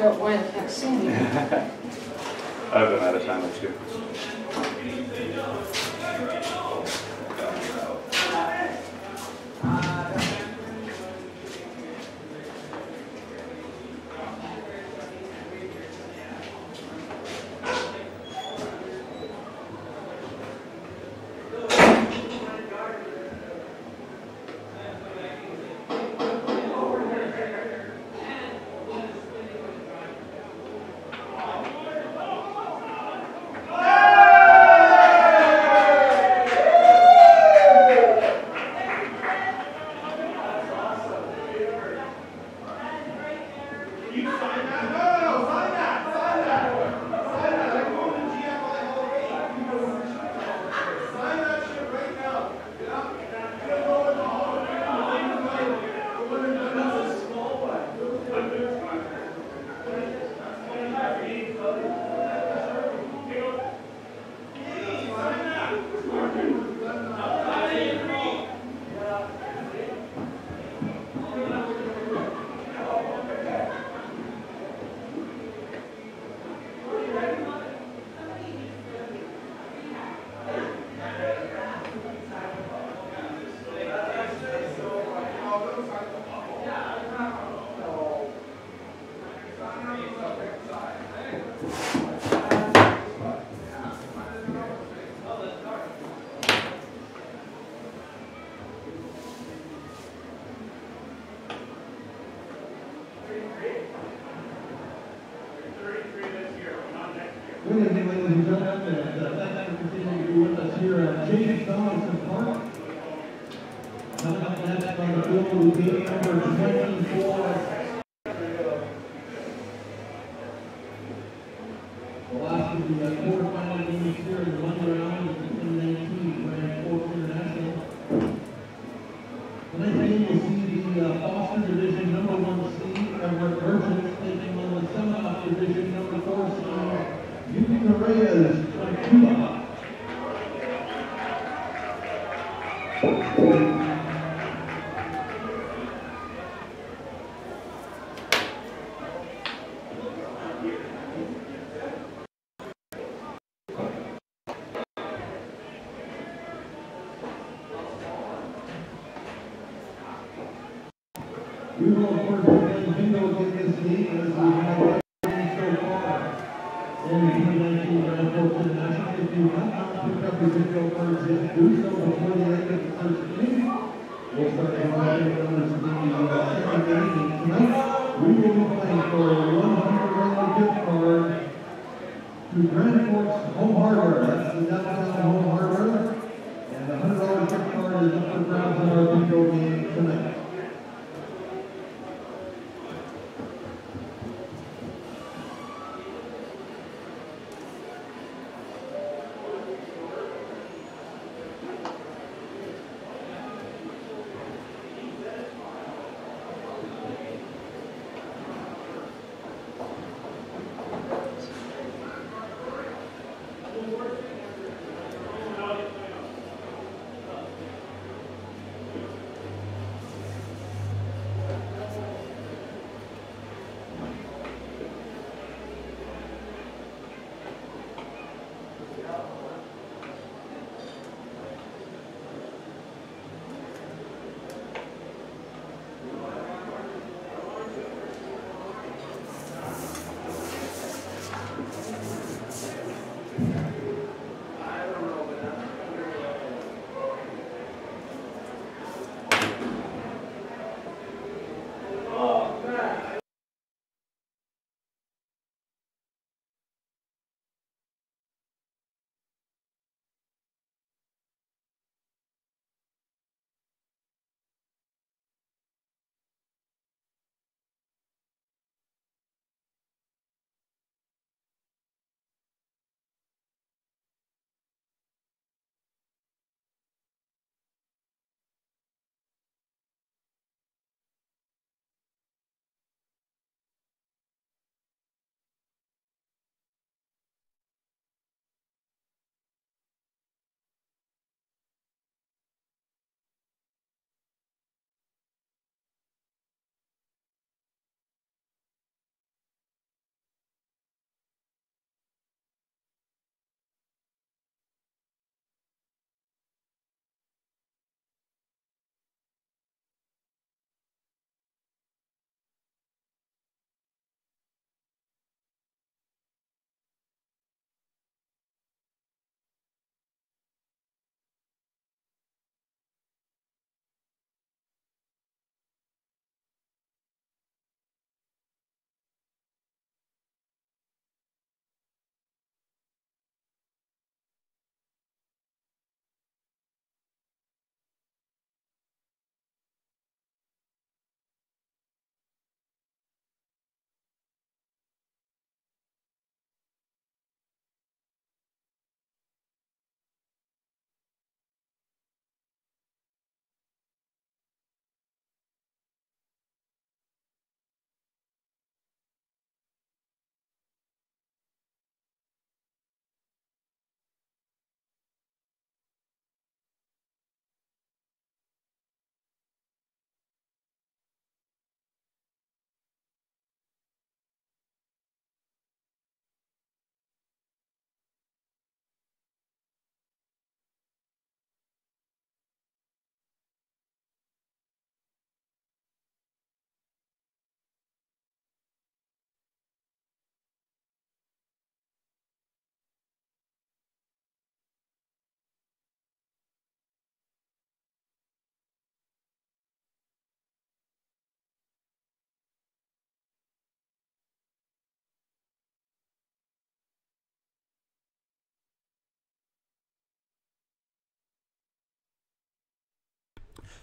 out why I can't see anything. I've been out of time too. Good evening, ladies and gentlemen, and thanks for continuing to be with us here at James Park. Coming up next on the field will be game number 24. The last of the quarterfinal games here in the Monday round of the 2019 Grand Forks International. Tonight's game will see the Foster Division number 1 seed, Everett Merchants, taking on the Semi-Off Division number 4 seed, Reyes from Cuba. We will, of course, be playing bingo again this week as we have so far in the 2019 Grand Forks International. If you have not picked up your bingo cards yet, do so before the end of the first inning. We'll start dividing numbers in the second inning. And tonight, we will be playing for a $100 gift card to Grand Forks Home Hardware. That's the downtown Home Hardware. And the $100 gift card is up for grabs in our bingo game tonight.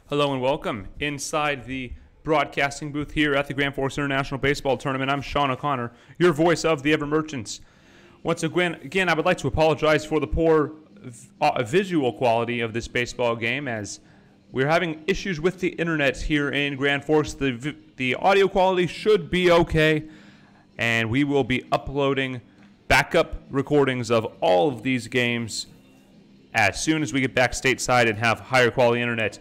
Hello and welcome inside the broadcasting booth here at the Grand Forks International Baseball Tournament. I'm Sean O'Connor, your voice of the Ever Merchants. Once again, I would like to apologize for the poor visual quality of this baseball game, as we're having issues with the internet here in Grand Forks. The audio quality should be okay, and we will be uploading backup recordings of all of these games as soon as we get back stateside and have higher quality internet.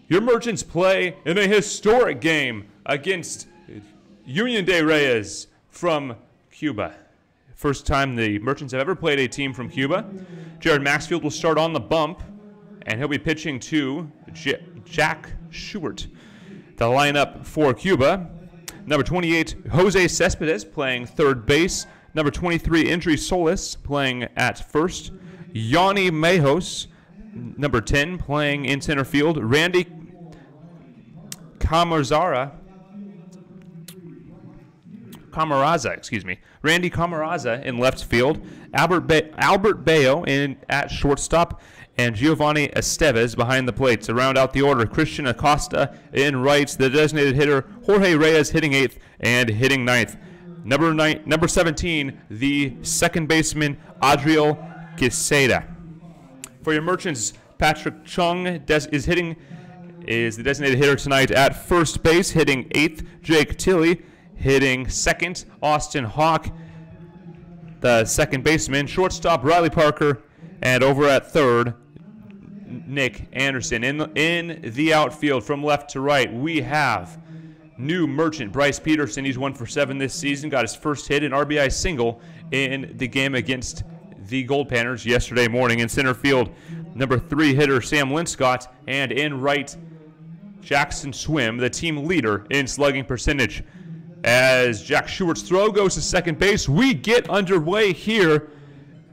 Your Merchants play in a historic game against Union de Reyes from Cuba. First time the Merchants have ever played a team from Cuba. Jared Maxfield will start on the bump, and he'll be pitching to Jack Schubert. The lineup for Cuba: number 28, Jose Cespedes, playing third base. Number 23, Indri Solis, playing at first. Yanni Mejos, number 10, playing in center field. Randy Camaraza, Randy Camaraza in left field. Albert Bayo at shortstop, and Giovanni Esteves behind the plate. To round out the order, Christian Acosta in right, the designated hitter Jorge Reyes hitting 8th and hitting 9th. Number 17, the second baseman Adriel Quesada. For your Merchants, Patrick Chung is the designated hitter tonight at first base, hitting 8th. Jake Tilley hitting 2nd. Austin Hawk, the second baseman. Shortstop Riley Parker, and over at third, Nick Anderson. In the outfield from left to right, we have new Merchant Bryce Peterson. He's 1 for 7 this season. Got his first hit, an RBI single in the game against the Gold Panthers yesterday morning. In center field, number 3 hitter Sam Linscott, and in right, Jackson Swim, the team leader in slugging percentage. As Jack Schubert's throw goes to second base, we get underway here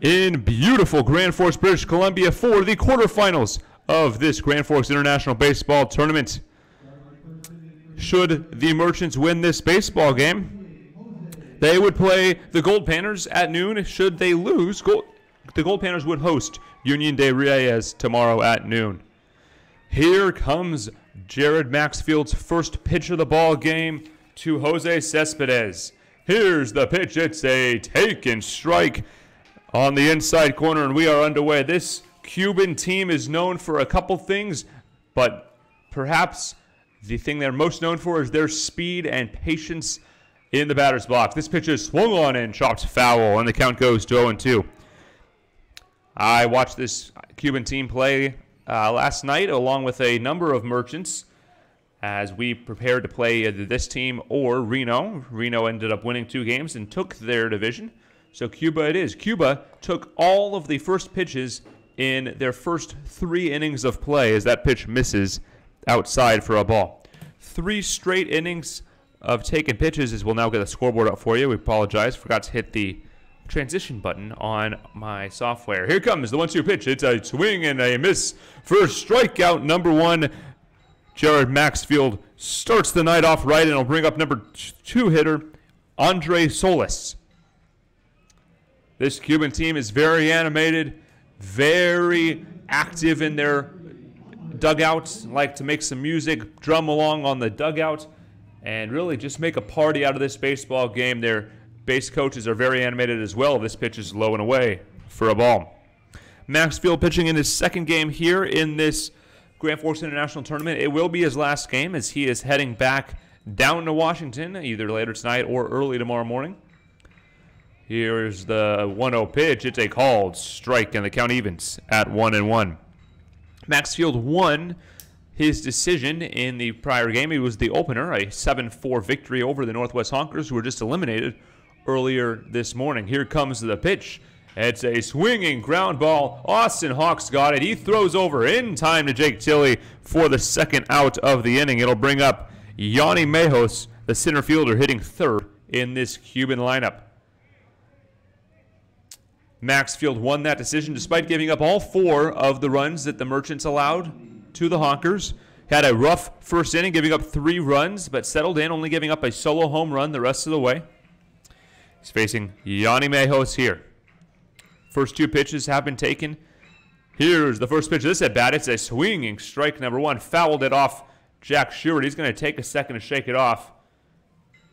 in beautiful Grand Forks, British Columbia, for the quarterfinals of this Grand Forks International Baseball Tournament. Should the Merchants win this baseball game, they would play the Gold Panthers at noon. Should they lose, the Gold Panthers would host Union de Reyes tomorrow at noon. Here comes Jared Maxfield's first pitch of the ball game to Jose Cespedes. Here's the pitch. It's a take and strike on the inside corner, and we are underway. This Cuban team is known for a couple things, but perhaps the thing they're most known for is their speed and patience in the batter's box. This pitch is swung on and chopped foul, and the count goes to 0-2. I watched this Cuban team play last night along with a number of Merchants as we prepared to play either this team or Reno. Reno ended up winning 2 games and took their division. So Cuba it is. Cuba took all of the first pitches in their first 3 innings of play as that pitch misses outside for a ball. 3 straight innings of taken pitches, as we'll now get the scoreboard up for you. We apologize. Forgot to hit the transition button on my software. Here comes the 1-2 pitch. It's a swing and a miss for strikeout number 1. Jared Maxfield starts the night off right, and will bring up number 2 hitter Andre Solis. This Cuban team is very animated, very active in their dugouts, like to make some music, drum along on the dugout, and really just make a party out of this baseball game. Their base coaches are very animated as well. This pitch is low and away for a ball. Maxfield pitching in his second game here in this Grand Forks International Tournament. It will be his last game as he is heading back down to Washington either later tonight or early tomorrow morning. Here's the 1-0 pitch. It's a called strike, and the count evens at 1-1. Maxfield won his decision in the prior game. He was the opener, a 7-4 victory over the Northwest Honkers, who were just eliminated earlier this morning. Here comes the pitch. It's a swinging ground ball. Austin Hawks got it. He throws over in time to Jake Tilley for the second out of the inning. It'll bring up Yanni Mejos, the center fielder, hitting third in this Cuban lineup. Maxfield won that decision despite giving up all 4 of the runs that the Merchants allowed to the Honkers. Had a rough first inning, giving up 3 runs, but settled in, only giving up a solo home run the rest of the way. He's facing Yanni Mejos here. First 2 pitches have been taken Here's the first pitch of this at bat. It's a swinging strike number 1. Fouled it off Jack Stewart. He's going to take a second to shake it off.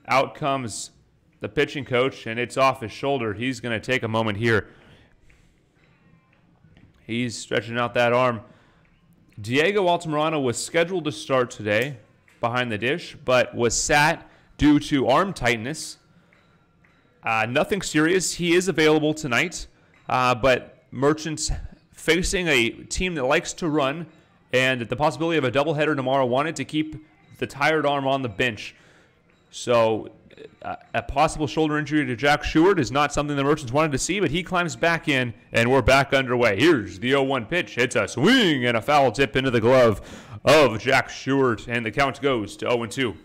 Out comes the pitching coach, and it's off his shoulder. He's going to take a moment here. He's stretching out that arm. Diego Altamirano was scheduled to start today behind the dish, but was sat due to arm tightness. Nothing serious. He is available tonight, but Merchants facing a team that likes to run and the possibility of a doubleheader tomorrow wanted to keep the tired arm on the bench. So a possible shoulder injury to Jack Stewart is not something the Merchants wanted to see, but he climbs back in, and we're back underway. Here's the 0-1 pitch. It's a swing and a foul tip into the glove of Jack Stewart, and the count goes to 0-2.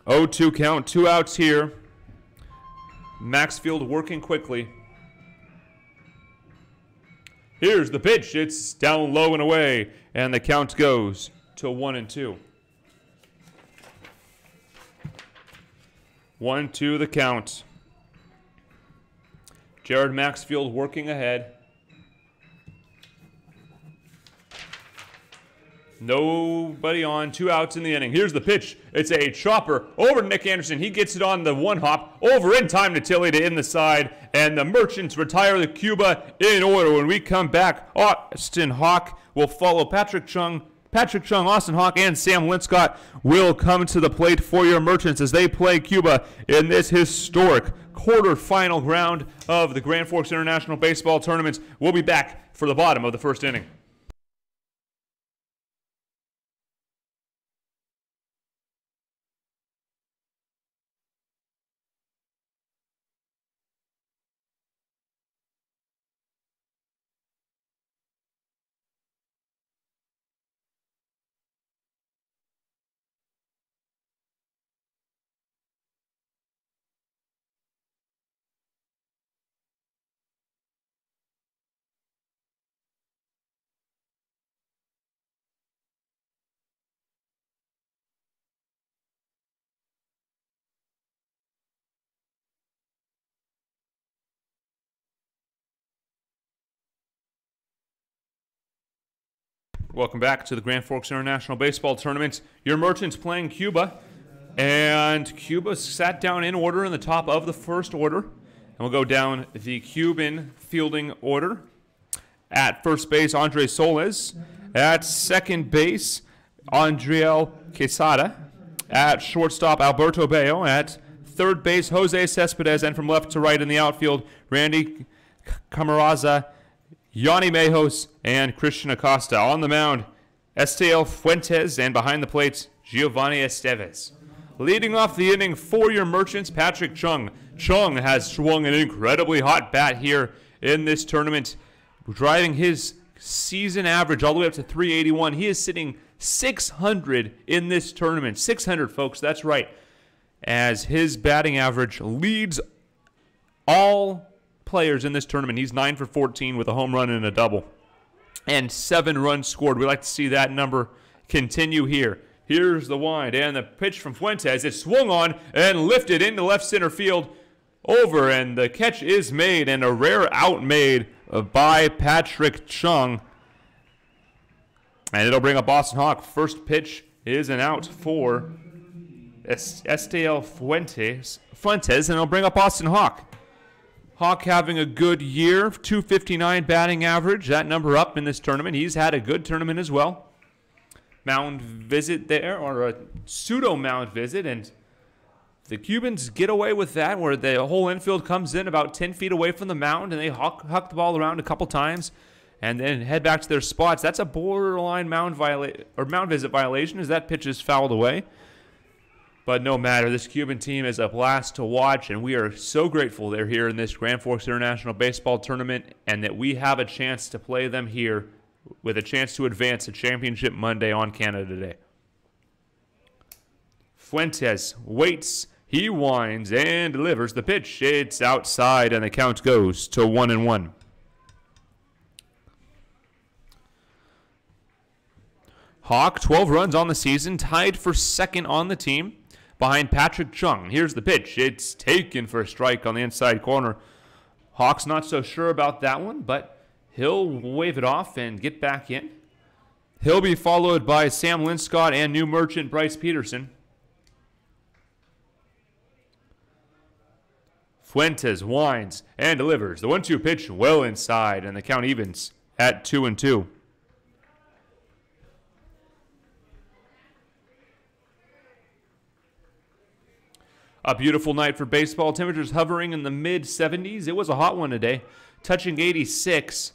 0-2 count, 2 outs here. Maxfield working quickly. Here's the pitch. It's down low and away, and the count goes to 1-2. 1-2 the count. Jared Maxfield working ahead. Nobody on, 2 outs in the inning. Here's the pitch. It's a chopper over to Nick Anderson. He gets it on the 1-hop over in time to Tilly to in the side, and the Merchants retire the Cuba in order. When we come back, Austin Hawk will follow Patrick Chung, Austin Hawk, and Sam Linscott will come to the plate for your Merchants as they play Cuba in this historic quarterfinal round of the Grand Forks International Baseball Tournament. We'll be back for the bottom of the first inning. Welcome back to the Grand Forks International Baseball Tournament. Your Merchants playing Cuba, and Cuba sat down in order in the top of the first order. And we'll go down the Cuban fielding order. At first base, Andre Soles. At second base, Andriel Quesada. At shortstop, Alberto Bello. At third base, Jose Cespedes. And from left to right in the outfield, Randy Camaraza, Yanni Mejos, and Christian Acosta. On the mound, Estiel Fuentes, and behind the plate, Giovanni Esteves. Leading off the inning for your Merchants, Patrick Chung. Chung has swung an incredibly hot bat here in this tournament, driving his season average all the way up to 381. He is sitting 600 in this tournament. 600, folks, that's right. As his batting average leads all players in this tournament. He's 9 for 14 with a home run and a double. And 7 runs scored. We like to see that number continue here. Here's the wind and the pitch from Fuentes. It's swung on and lifted into left center field over, and the catch is made, and a rare out made by Patrick Chung. And it'll bring up Austin Hawk. First pitch is an out for Estiel Fuentes, and it'll bring up Austin Hawk. Hawk having a good year, 259 batting average, that number up in this tournament. He's had a good tournament as well. Mound visit there, or a pseudo mound visit, and the Cubans get away with that, where the whole infield comes in about 10 feet away from the mound, and they huck the ball around a couple times, and then head back to their spots. That's a borderline mound visit violation, as that pitch is fouled away. But no matter, this Cuban team is a blast to watch, and we are so grateful they're here in this Grand Forks International Baseball Tournament, and that we have a chance to play them here with a chance to advance to Championship Monday on Canada Day. Fuentes waits, he winds, and delivers the pitch. It's outside, and the count goes to 1-1. Hawk, 12 runs on the season, tied for second on the team, behind Patrick Chung. Here's the pitch. It's taken for a strike on the inside corner Hawks not so sure about that one, but he'll wave it off and get back in. He'll be followed by Sam Linscott and new merchant Bryce Peterson. Fuentes winds and delivers. The 1-2 pitch well inside, and the count evens at 2-2. A beautiful night for baseball. Temperatures hovering in the mid-70s. It was a hot one today, touching 86.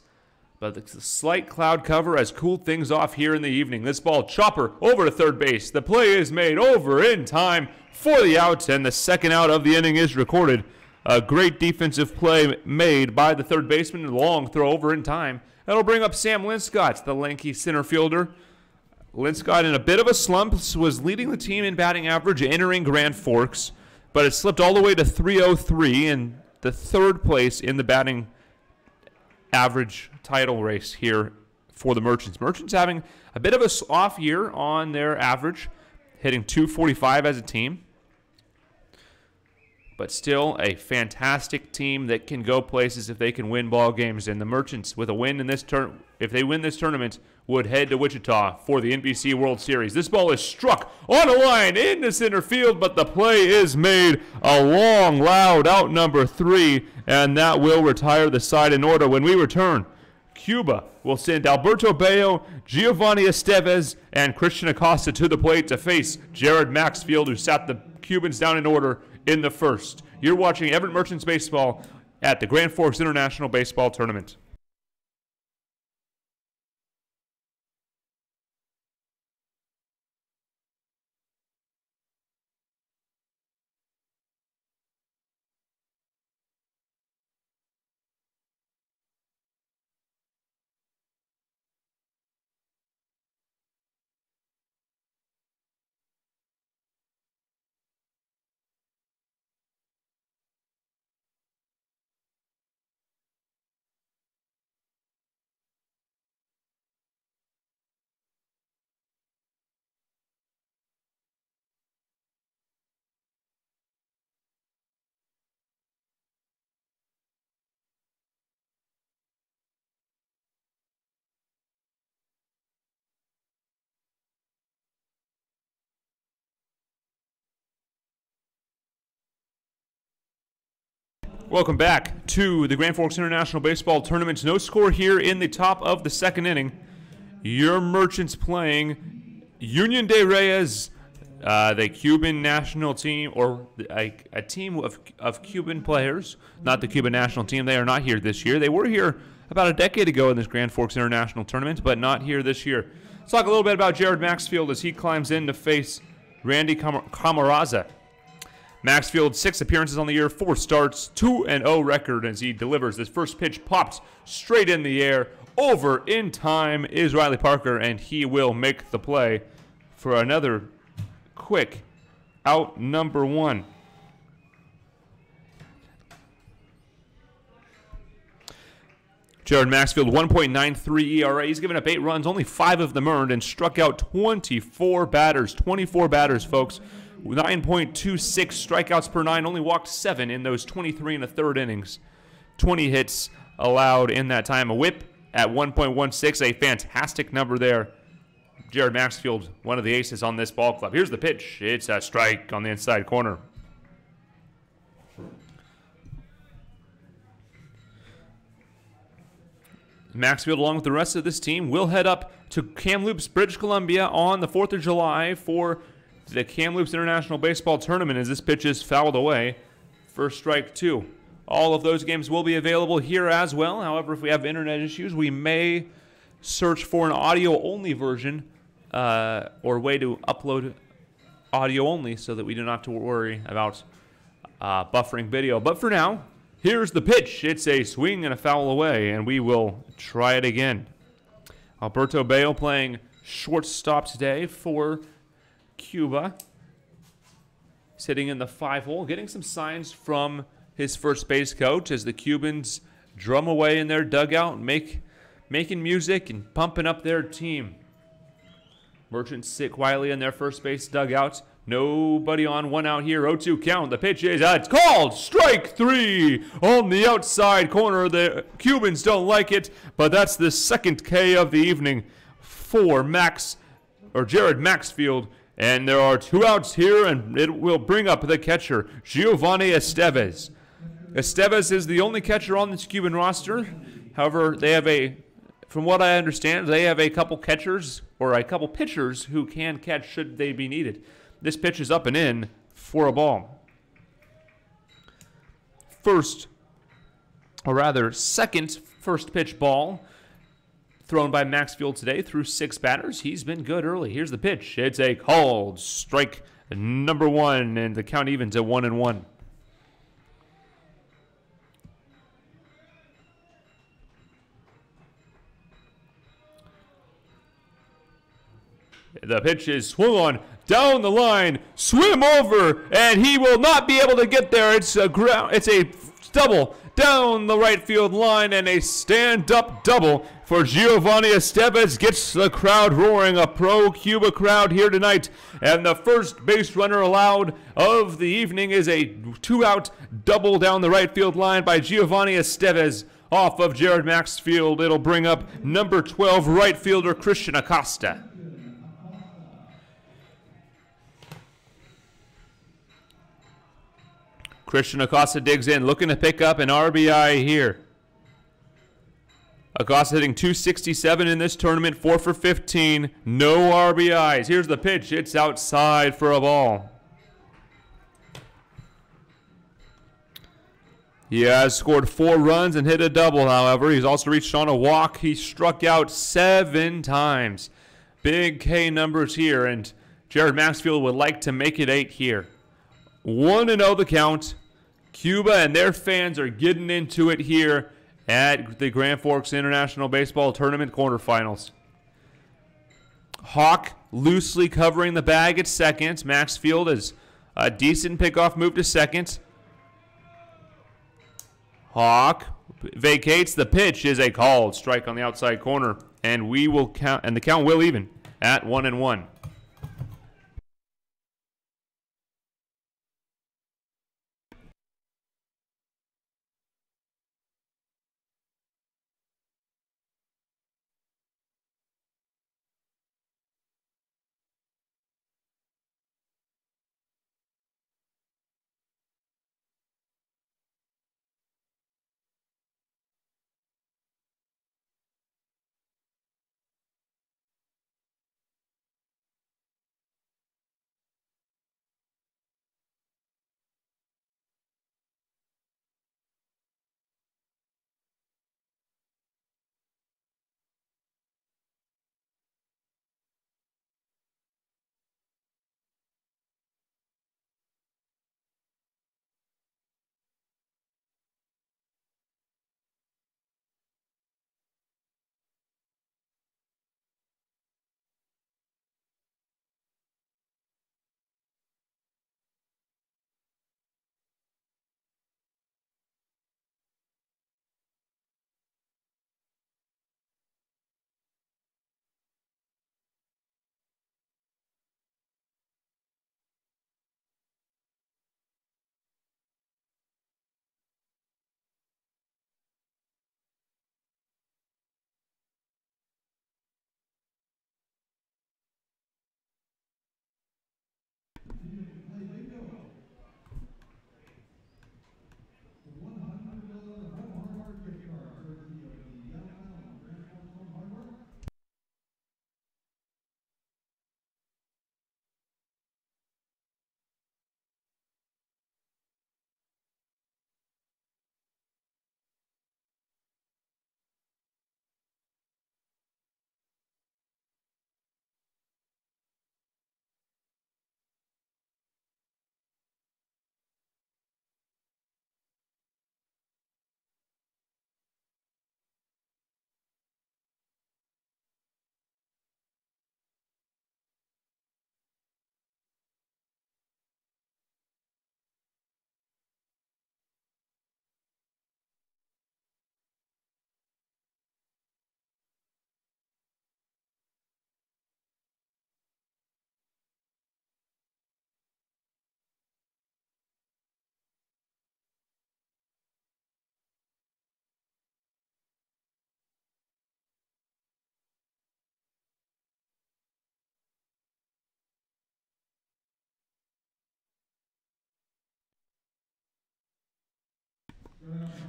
But the slight cloud cover has cooled things off here in the evening. This ball chopper over to third base. The play is made over in time for the out, and the second out of the inning is recorded. A great defensive play made by the third baseman. A long throw over in time. That'll bring up Sam Linscott, the lanky center fielder. Linscott, in a bit of a slump, was leading the team in batting average entering Grand Forks, but it slipped all the way to 303 in the third place in the batting average title race here for the Merchants. Merchants having a bit of a off year on their average, hitting 245 as a team, but still a fantastic team that can go places if they can win ball games. And the Merchants, with a win in this if they win this tournament, would head to Wichita for the NBC World Series. This ball is struck on a line into center field, but the play is made. A long, loud out number 3, and that will retire the side in order. When we return, Cuba will send Alberto Bello, Giovanni Estevez, and Christian Acosta to the plate to face Jared Maxfield, who sat the Cubans down in order in the first. You're watching Everett Merchants Baseball at the Grand Forks International Baseball Tournament. Welcome back to the Grand Forks International Baseball Tournament. No score here in the top of the second inning. Your Merchants playing Union de Reyes, the Cuban national team, or a team of Cuban players, not the Cuban national team. They are not here this year. They were here about a decade ago in this Grand Forks International Tournament, but not here this year. Let's talk a little bit about Jared Maxfield as he climbs in to face Randy Camarasa. Maxfield, 6 appearances on the year, 4 starts, 2-0 record as he delivers. This first pitch popped straight in the air. Over in time is Riley Parker, and he will make the play for another quick out number 1. Jared Maxfield, 1.93 ERA. He's given up 8 runs, only 5 of them earned, and struck out 24 batters. 24 batters, folks. 9.26 strikeouts per 9, only walked 7 in those 23 and a third innings. 20 hits allowed in that time. A whip at 1.16, a fantastic number there. Jared Maxfield, one of the aces on this ball club. Here's the pitch. It's a strike on the inside corner. Maxfield, along with the rest of this team, will head up to Kamloops, British Columbia on the 4th of July for the Kamloops International Baseball Tournament as this pitch is fouled away. First strike 2. All of those games will be available here as well. However, if we have internet issues, we may search for an audio-only version or way to upload audio only so that we do not have to worry about buffering video. But for now, here's the pitch. It's a swing and a foul away, and we will try it again. Alberto Bello playing shortstop today for Cuba, sitting in the 5-hole, getting some signs from his first base coach as the Cubans drum away in their dugout, making music and pumping up their team. Merchants sit quietly in their first base dugout, Nobody on, one out here. 0-2 count. The pitch is, it's called strike 3 on the outside corner. The Cubans don't like it, but that's the second K of the evening for Jared Maxfield. And there are 2 outs here, and it will bring up the catcher, Giovanni Estevez. Estevez is the only catcher on this Cuban roster. However, from what I understand, they have a couple catchers or a couple pitchers who can catch should they be needed. This pitch is up and in for a ball. Second first pitch ball thrown by Maxfield today through 6 batters. He's been good early. Here's the pitch. It's a called strike number 1, and the count evens at 1-1. The pitch is swung on down the line, swim over, and he will not be able to get there. It's a double down the right field line, and a stand-up double for Giovanni Estevez gets the crowd roaring. A pro-Cuba crowd here tonight, and the first base runner allowed of the evening is a 2-out double down the right field line by Giovanni Estevez off of Jared Maxfield. It'll bring up number 12 right fielder Christian Acosta. Christian Acosta digs in, looking to pick up an RBI here. Acosta hitting .267 in this tournament, 4 for 15, no RBIs. Here's the pitch. It's outside for a ball. He has scored 4 runs and hit a double, however. He's also reached on a walk. He struck out 7 times. Big K numbers here, and Jared Maxfield would like to make it 8 here. 1-0 the count. Cuba and their fans are getting into it here at the Grand Forks International Baseball Tournament quarterfinals. Hawk loosely covering the bag at second. Maxfield is a decent pickoff move to second. Hawk vacates. The pitch is a called strike on the outside corner, and we will count, and the count will even at 1-1.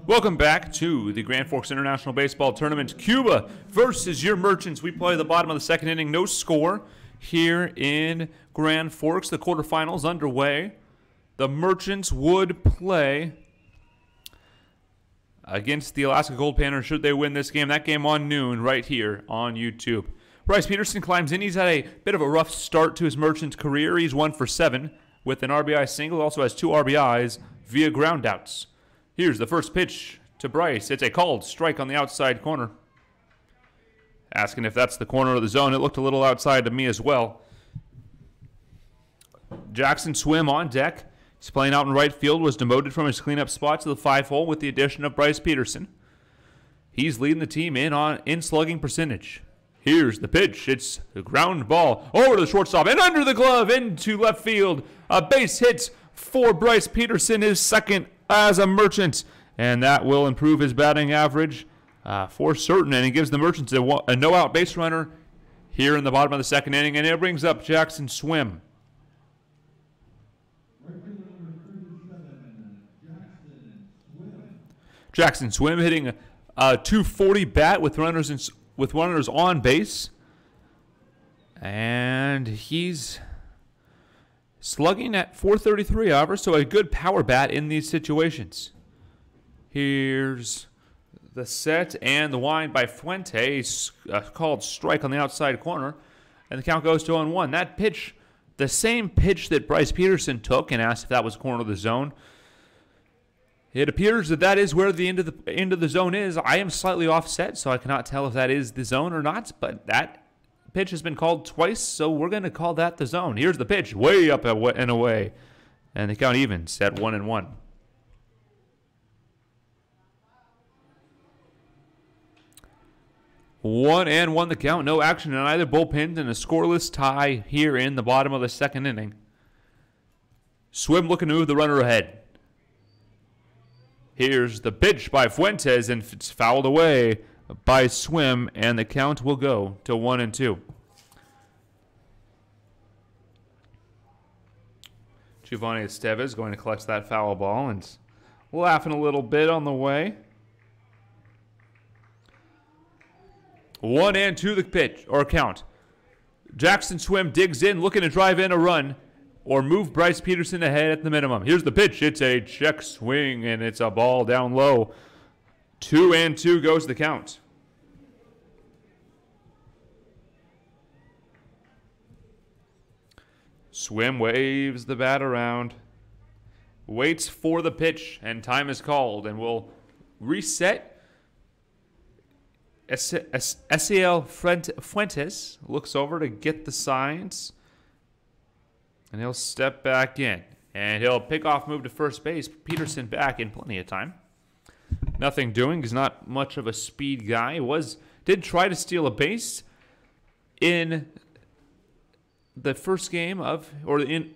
Welcome back to the Grand Forks International Baseball Tournament. Cuba versus your Merchants. We play the bottom of the second inning. No score here in Grand Forks. The quarterfinals underway. The Merchants would play against the Alaska Gold Panthers should they win this game. That game on noon right here on YouTube. Bryce Peterson climbs in. He's had a bit of a rough start to his Merchants career. He's 1 for 7 with an RBI single. Also has 2 RBIs via groundouts. Here's the first pitch to Bryce. It's a called strike on the outside corner. Asking if that's the corner of the zone. It looked a little outside to me as well. Jackson Swim on deck. He's playing out in right field. Was demoted from his cleanup spot to the 5-hole with the addition of Bryce Peterson. He's leading the team in slugging percentage. Here's the pitch. It's the ground ball over to the shortstop and under the glove into left field. A base hit for Bryce Peterson, his second as a Merchant, and that will improve his batting average for certain, and he gives the Merchants a no-out base runner here in the bottom of the second inning, and it brings up Jackson Swim. Jackson Swim hitting a 240 bat with runners on base, and he's slugging at .433 hours, so a good power bat in these situations. Here's the set and the wind by Fuentes, called strike on the outside corner, and the count goes to 0-1. That pitch, the same pitch that Bryce Peterson took and asked if that was corner of the zone. It appears that that is where the end of the zone is. I am slightly offset, so I cannot tell if that is the zone or not, but that pitch has been called twice, so we're going to call that the zone. Here's the pitch, way up and away, and the count evens at 1-1. One and one the count. No action in either bullpen, and a scoreless tie here in the bottom of the second inning. Swim looking to move the runner ahead. Here's the pitch by Fuentes, and it's fouled away by Swim, and the count will go to 1-2. Giovanni Estevez going to collect that foul ball and laughing a little bit on the way. 1-2 the pitch, or count. Jackson Swim digs in, looking to drive in a run or move Bryce Peterson ahead at the minimum. Here's the pitch. It's a check swing, and it's a ball down low. 2-2 goes the count. Swim waves the bat around, waits for the pitch, and time is called, and will reset. Esiel Fuentes looks over to get the signs, and he'll step back in, and he'll pick off, move to first base. Peterson back in plenty of time. Nothing doing. He's not much of a speed guy. Did try to steal a base in the first game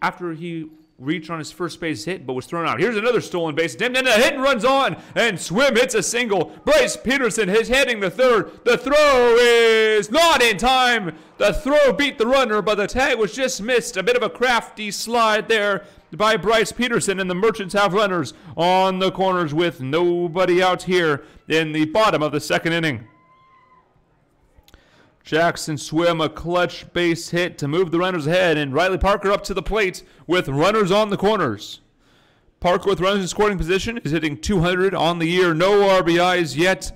after he reached on his first base hit, but was thrown out. Here's another stolen base attempt, and the hit and runs on, and Swim hits a single. Bryce Peterson is heading to third. The throw is not in time. The throw beat the runner, but the tag was just missed. A bit of a crafty slide there by Bryce Peterson, and the Merchants have runners on the corners with nobody out here in the bottom of the second inning. Jackson Swim, a clutch base hit to move the runners ahead, and Riley Parker up to the plate with runners on the corners. Parker with runners in scoring position is hitting 200 on the year. No RBIs yet,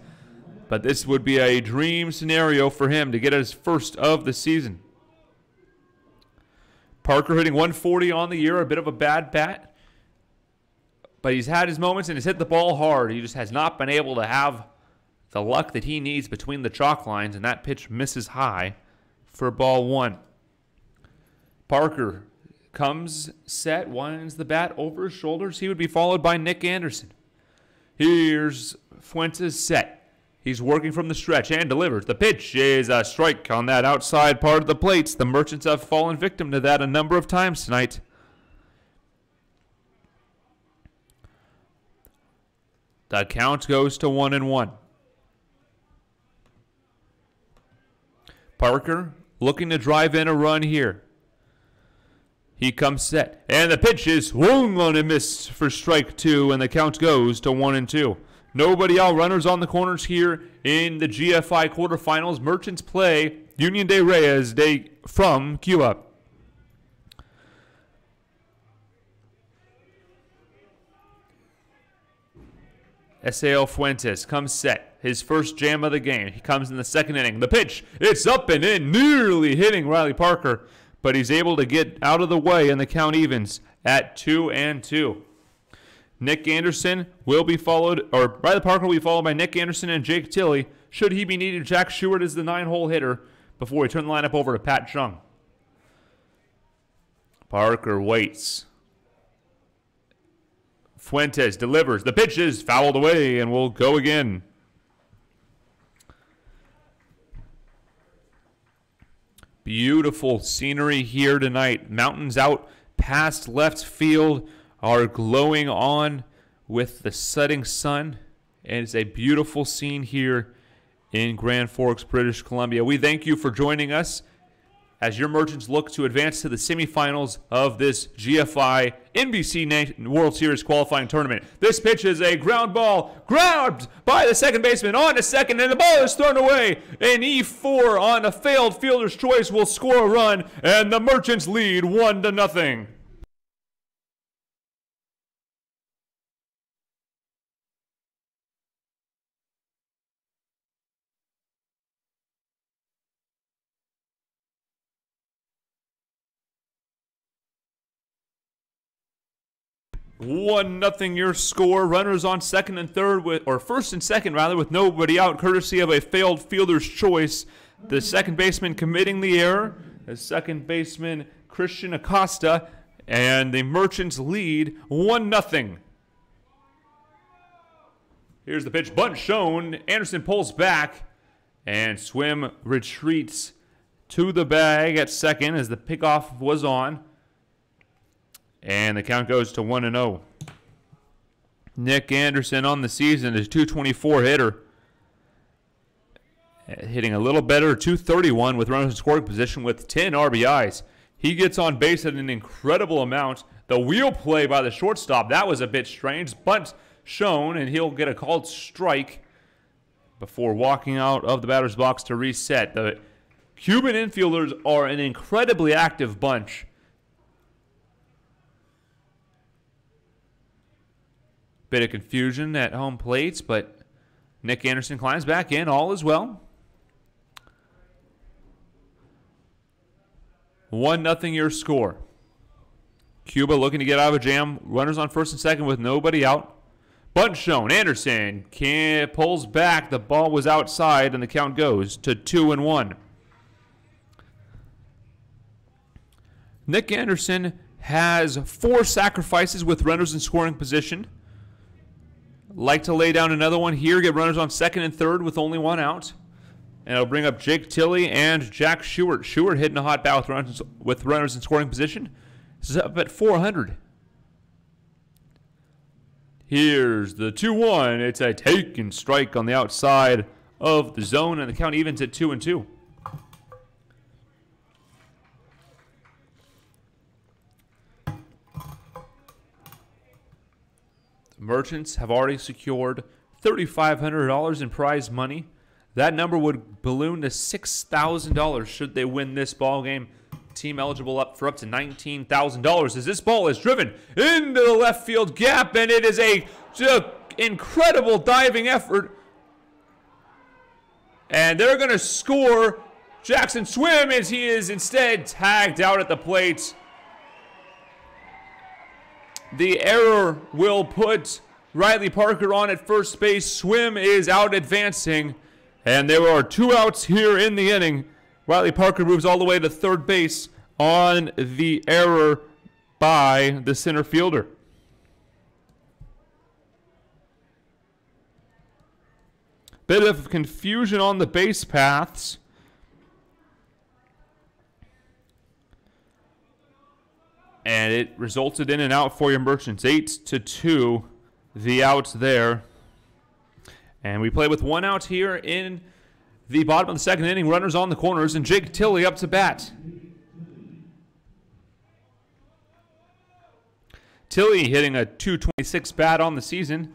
but this would be a dream scenario for him to get his first of the season. Parker hitting 140 on the year, a bit of a bad bat, but he's had his moments and he's hit the ball hard. He just has not been able to have the luck that he needs between the chalk lines, and that pitch misses high for ball one. Parker comes set, winds the bat over his shoulders. He would be followed by Nick Anderson. Here's Fuentes set. He's working from the stretch and delivers. The pitch is a strike on that outside part of the plates. The Merchants have fallen victim to that a number of times tonight. The count goes to 1-1. Parker looking to drive in a run here. He comes set. And the pitch is swung on and missed for strike 2, and the count goes to 1-2. Nobody out. Runners on the corners here in the GFI quarterfinals. Merchants play Union de Reyes from Cuba. Sao Fuentes comes set. His first jam of the game. He comes in the second inning. The pitch, it's up and in, nearly hitting Riley Parker, but he's able to get out of the way, and the count evens at 2-2. Nick Anderson will be followed, or Riley Parker will be followed by Nick Anderson and Jake Tilley. Should he be needed, Jack Stewart is the 9-hole hitter before we turn the lineup over to Pat Chung. Parker waits. Fuentes delivers. The pitch is fouled away and will go again. Beautiful scenery here tonight. Mountains out past left field are glowing on with the setting sun. And it's a beautiful scene here in Grand Forks, British Columbia. We thank you for joining us as your Merchants look to advance to the semifinals of this GFI NBC World Series qualifying tournament. This pitch is a ground ball grabbed by the second baseman on to second, and the ball is thrown away. An E4 on a failed fielder's choice will score a run, and the Merchants lead 1-0. One nothing your score. Runners on second and third first and second rather, with nobody out, courtesy of a failed fielder's choice. The second baseman committing the error. The second baseman Christian Acosta, and the Merchants lead 1-0. Here's the pitch. Bunt shown. Anderson pulls back, and Swim retreats to the bag at second as the pickoff was on. And the count goes to 1-0. Nick Anderson on the season is .224 hitter. Hitting a little better, .231 with runners in scoring position with 10 RBIs. He gets on base at an incredible amount. The wheel play by the shortstop, that was a bit strange. Bunt shown, and he'll get a called strike before walking out of the batter's box to reset. The Cuban infielders are an incredibly active bunch. Bit of confusion at home plates, but Nick Anderson climbs back in. All is well. 1-0 your score. Cuba looking to get out of a jam. Runners on first and second with nobody out. Bunt shown. Anderson pulls back. The ball was outside, and the count goes to 2-1. Nick Anderson has 4 sacrifices with runners in scoring position. Like to lay down another one here, get runners on second and third with only one out. And it'll bring up Jake Tilley and Jack Stewart. Stewart hitting a hot bat with runners in scoring position. This is up at 400. Here's the 2-1. It's a take and strike on the outside of the zone, and the count evens at 2-2. Merchants have already secured $3,500 in prize money. That number would balloon to $6,000 should they win this ball game. Team eligible up for up to $19,000 as this ball is driven into the left field gap, and it is a incredible diving effort. And they're going to score. Jackson Swim as he is instead tagged out at the plate. The error will put Riley Parker on at first base. Swim is out advancing, and there are 2 outs here in the inning. Riley Parker moves all the way to third base on the error by the center fielder. Bit of confusion on the base paths. And it resulted in an out for your Merchants. 8-2, the out there. And we play with 1 out here in the bottom of the second inning. Runners on the corners, and Jake Tilley up to bat. Tilley, hitting a .226 bat on the season,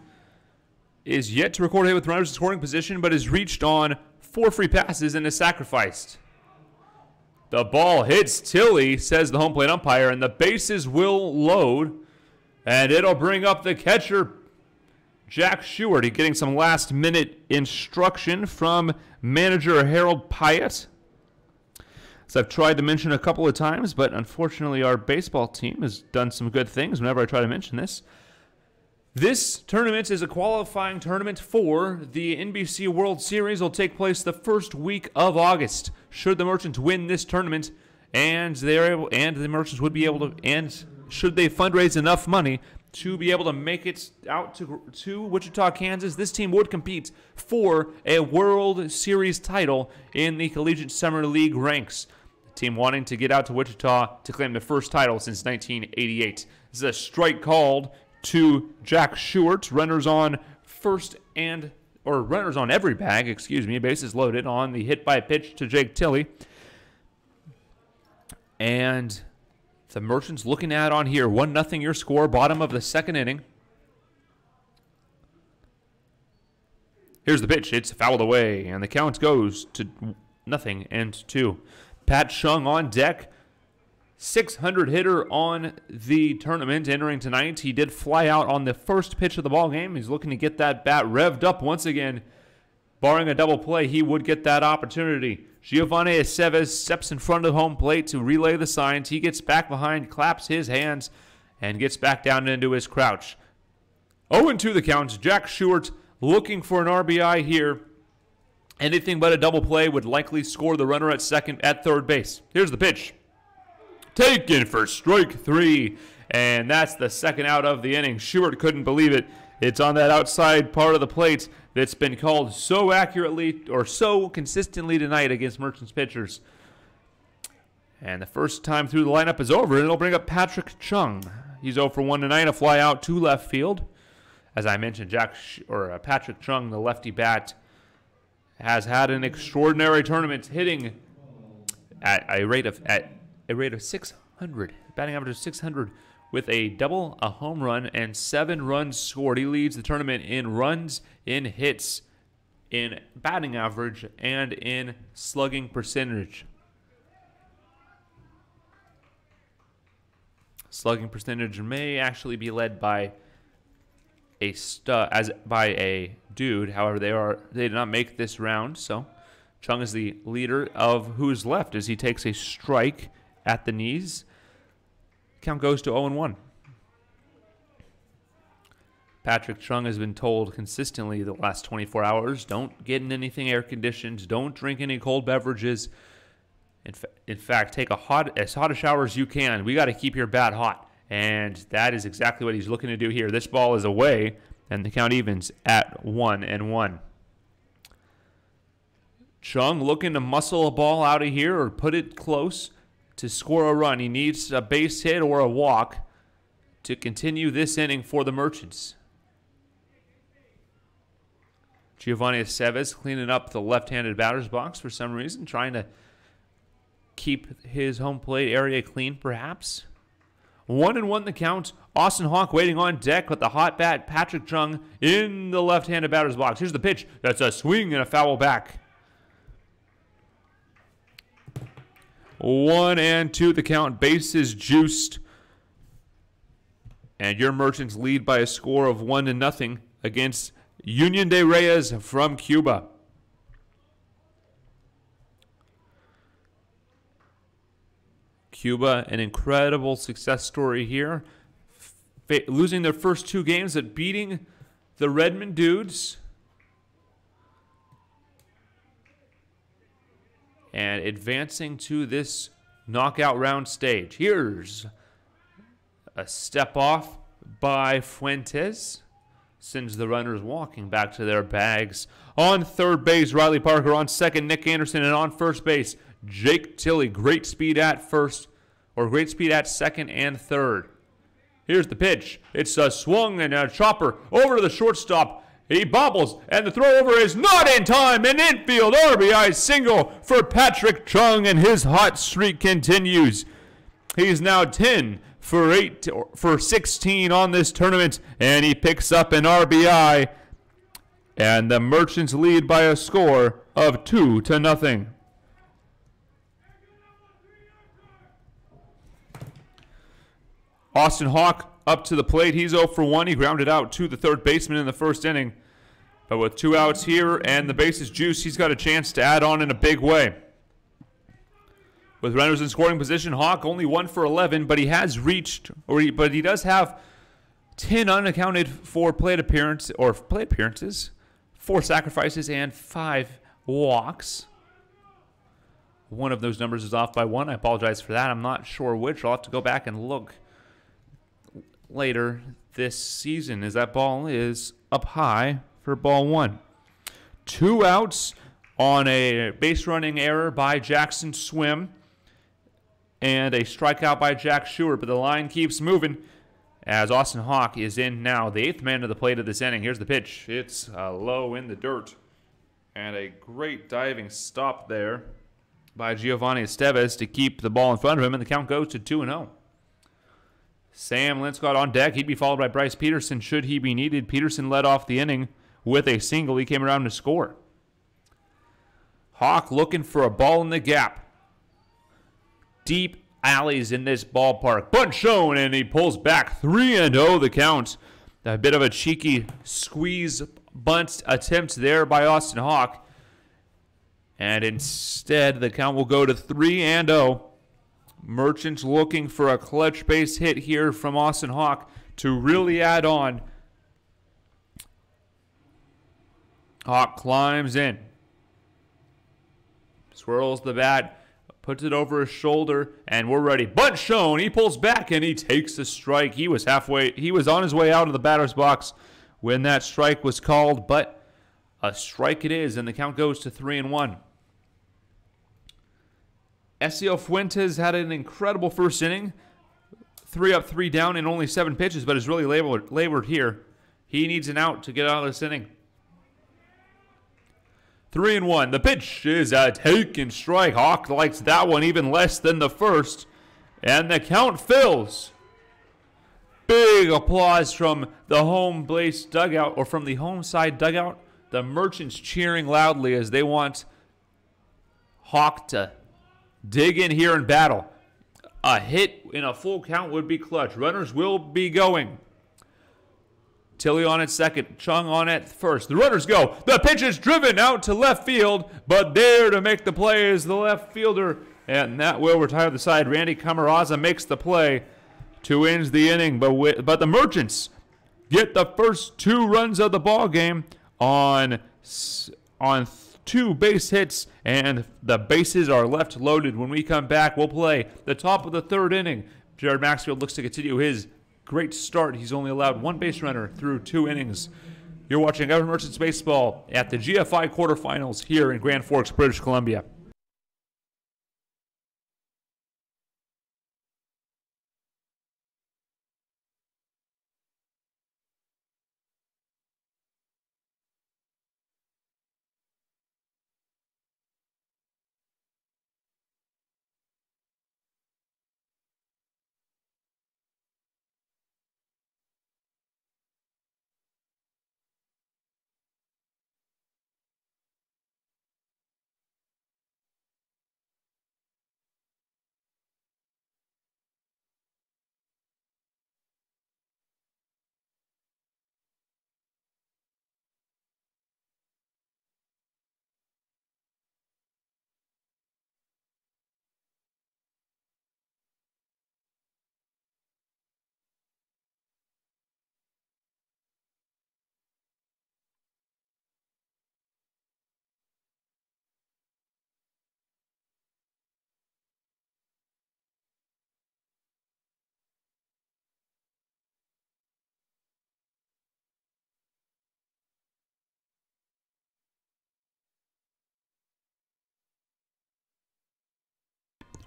is yet to record a hit with runners in scoring position, but has reached on 4 free passes and is sacrificed. The ball hits Tilley, says the home plate umpire, and the bases will load. And it'll bring up the catcher, Jack Sheward. He's getting some last-minute instruction from manager Harold Pyatt. As I've tried to mention a couple of times, but unfortunately our baseball team has done some good things whenever I try to mention this. This tournament is a qualifying tournament for the NBC World Series. Will take place the first week of August. Should the Merchants win this tournament, and the Merchants would be able to, and should they fundraise enough money to be able to make it out to Wichita, Kansas, this team would compete for a World Series title in the Collegiate Summer League ranks. The team wanting to get out to Wichita to claim the first title since 1988. This is a strike called to Jack Sheward. Runners on runners on every bag, bases loaded on the hit by pitch to Jake Tilley. And the Merchants looking at on here, 1-0 your score, bottom of the second inning. Here's the pitch. It's fouled away, and the count goes to 0-2. Pat Chung on deck. 600 hitter on the tournament entering tonight. He did fly out on the first pitch of the ball game. He's looking to get that bat revved up once again. Barring a double play, he would get that opportunity. Giovanni Aceves steps in front of home plate to relay the signs. He gets back behind, claps his hands, and gets back down into his crouch. 0-2 the count. Jack Sheward looking for an RBI here. Anything but a double play would likely score the runner at third base. Here's the pitch. Taken for strike 3, and that's the second out of the inning. Sheward couldn't believe it. It's on that outside part of the plate that's been called so accurately or so consistently tonight against Merchants pitchers. And the first time through the lineup is over, and it'll bring up Patrick Chung. He's 0 for 1 tonight, a fly out to left field. As I mentioned, Patrick Chung, the lefty bat, has had an extraordinary tournament, hitting at a rate of 600, batting average of 600, with a double, a home run, and 7 runs scored. He leads the tournament in runs, in hits, in batting average, and in slugging percentage. Slugging percentage may actually be led by a dude. However, they did not make this round, so Chung is the leader of who's left as he takes a strike at the knees. Count goes to 0-1. Patrick Chung has been told consistently the last 24 hours, don't get in anything air conditioned, don't drink any cold beverages. In fact, take as hot a shower as you can. We got to keep your bat hot. And that is exactly what he's looking to do here. This ball is away, and the count evens at 1-1. Chung looking to muscle a ball out of here or put it close to score a run. He needs a base hit or a walk to continue this inning for the Merchants. Giovanni Aceves cleaning up the left-handed batter's box for some reason, trying to keep his home plate area clean perhaps. 1-1 the count. Austin Hawk waiting on deck with the hot bat Patrick Chung in the left-handed batter's box. Here's the pitch. That's a swing and a foul back. 1-2 the count. Bases juiced. And your Merchants lead by a score of 1-0 against Union de Reyes from Cuba. Cuba, an incredible success story here. Losing their first 2 games, but beating the Redmond Dudes. And advancing to this knockout round stage. Here's a step off by Fuentes. Sends the runners walking back to their bags. On third base, Riley Parker. On second, Nick Anderson. And on first base, Jake Tilley. Great speed at second and third. Here's the pitch. It's a swung and a chopper over to the shortstop. He bobbles, and the throw over is not in time. An infield RBI single for Patrick Chung, and his hot streak continues. He's now 10 for 16 on this tournament, and he picks up an RBI. And the Merchants lead by a score of 2-0. Austin Hawk up to the plate. He's 0 for 1. He grounded out to the third baseman in the first inning. But with 2 outs here and the bases juiced, he's got a chance to add on in a big way. With runners in scoring position, Hawk only 1 for 11, but he has reached, but he does have 10 unaccounted for plate appearances, 4 sacrifices, and 5 walks. One of those numbers is off by 1. I apologize for that. I'm not sure which. I'll have to go back and look later this season, as that ball is up high for ball 1. 2 outs on a base running error by Jackson Swim and a strikeout by Jack Shewart, but the line keeps moving as Austin Hawk is in now, the 8th man to the plate of this inning. Here's the pitch. It's low in the dirt, and a great diving stop there by Giovanni Esteves to keep the ball in front of him, and the count goes to 2-0. Sam Linscott on deck. He'd be followed by Bryce Peterson should he be needed. Peterson led off the inning with a single. He came around to score. Hawk looking for a ball in the gap. Deep alleys in this ballpark. Bunt shown, and he pulls back. 3-0 the count. A bit of a cheeky squeeze bunt attempt there by Austin Hawk. And instead, the count will go to 3-0. Merchants looking for a clutch base hit here from Austin Hawk to really add on. Hawk climbs in. Swirls the bat. Puts it over his shoulder, and we're ready. Bunt shown. He pulls back, and he takes the strike. He was on his way out of the batter's box when that strike was called, but a strike it is, and the count goes to 3-1. Esiel Fuentes had an incredible first inning. 3 up, 3 down in only 7 pitches, but is really labored here. He needs an out to get out of this inning. 3-1. The pitch is a taken strike. Hawk likes that one even less than the first. And the count fills. Big applause from the home base dugout, or from the home side dugout. The Merchants cheering loudly as they want Hawk to dig in here and battle. A hit in a full count would be clutch. Runners will be going. Tilly on at second, Chung on at first. The runners go. The pitch is driven out to left field, but there to make the play is the left fielder, and that will retire the side. Randy Camaraza makes the play to end the inning, but the Merchants get the first 2 runs of the ball game on 2 base hits, and the bases are left loaded. When we come back, we'll play the top of the 3rd inning. Jared Maxfield looks to continue his great start. He's only allowed 1 base runner through 2 innings. You're watching Government Merchants Baseball at the GFI quarterfinals here in Grand Forks, British Columbia.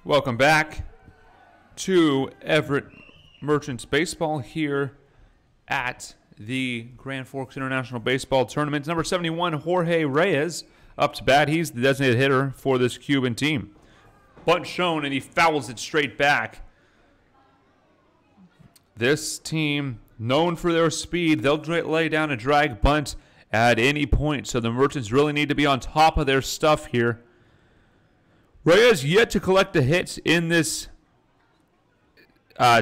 Welcome back to Everett Merchants Baseball here at the Grand Forks International Baseball Tournament. Number 71, Jorge Reyes, up to bat. He's the designated hitter for this Cuban team. Bunt shown, and he fouls it straight back. This team, known for their speed, they'll lay down a drag bunt at any point, so the Merchants really need to be on top of their stuff here. Reyes yet to collect a hit in this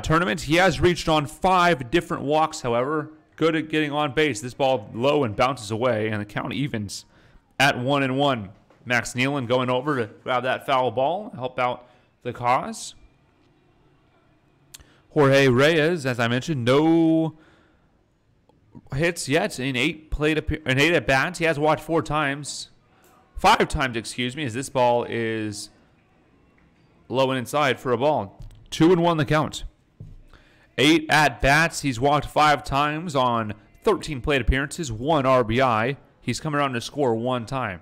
tournament. He has reached on 5 different walks, however. Good at getting on base. This ball low and bounces away, and the count evens at 1-1. Max Nealon going over to grab that foul ball, help out the cause. Jorge Reyes, as I mentioned, no hits yet in 8 at bats. He has walked 5 times, as this ball is low and inside for a ball. 2-1 the count. 8 at bats. He's walked 5 times on 13 plate appearances, 1 RBI. He's coming around to score 1 time.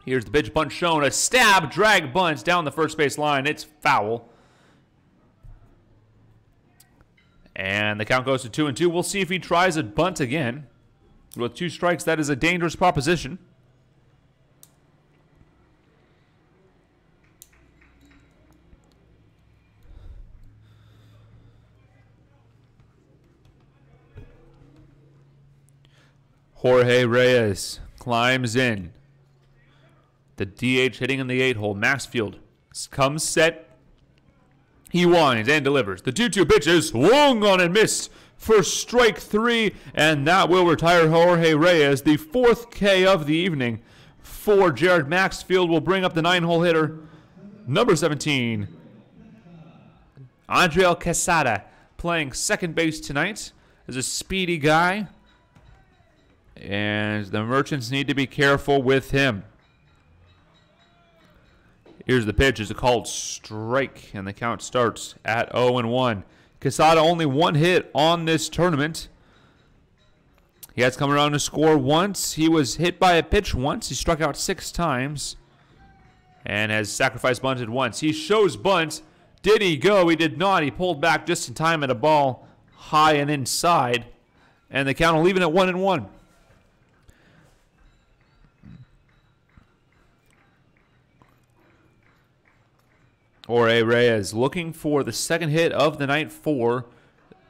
Here's the pitch, bunt shown. A stab, drag bunts down the first base line. It's foul. And the count goes to 2-2. We'll see if he tries a bunt again. With 2 strikes, that is a dangerous proposition. Jorge Reyes climbs in. The DH hitting in the 8-hole. Maxfield comes set. He winds and delivers. The 2-2 pitch is swung on and missed for strike 3, and that will retire Jorge Reyes. The 4th K of the evening for Jared Maxfield will bring up the 9-hole hitter, number 17, Adriel Quesada, playing second base tonight. Is a speedy guy, and the Merchants need to be careful with him. Here's the pitch. It's a called strike, and the count starts at 0-1. Quesada only 1 hit on this tournament. He has come around to score once. He was hit by a pitch once. He struck out 6 times and has sacrifice bunted once. He shows bunt. Did he go? He did not. He pulled back just in time at a ball high and inside, and the count will leave it at 1-1. Jorge Reyes looking for the second hit of the night for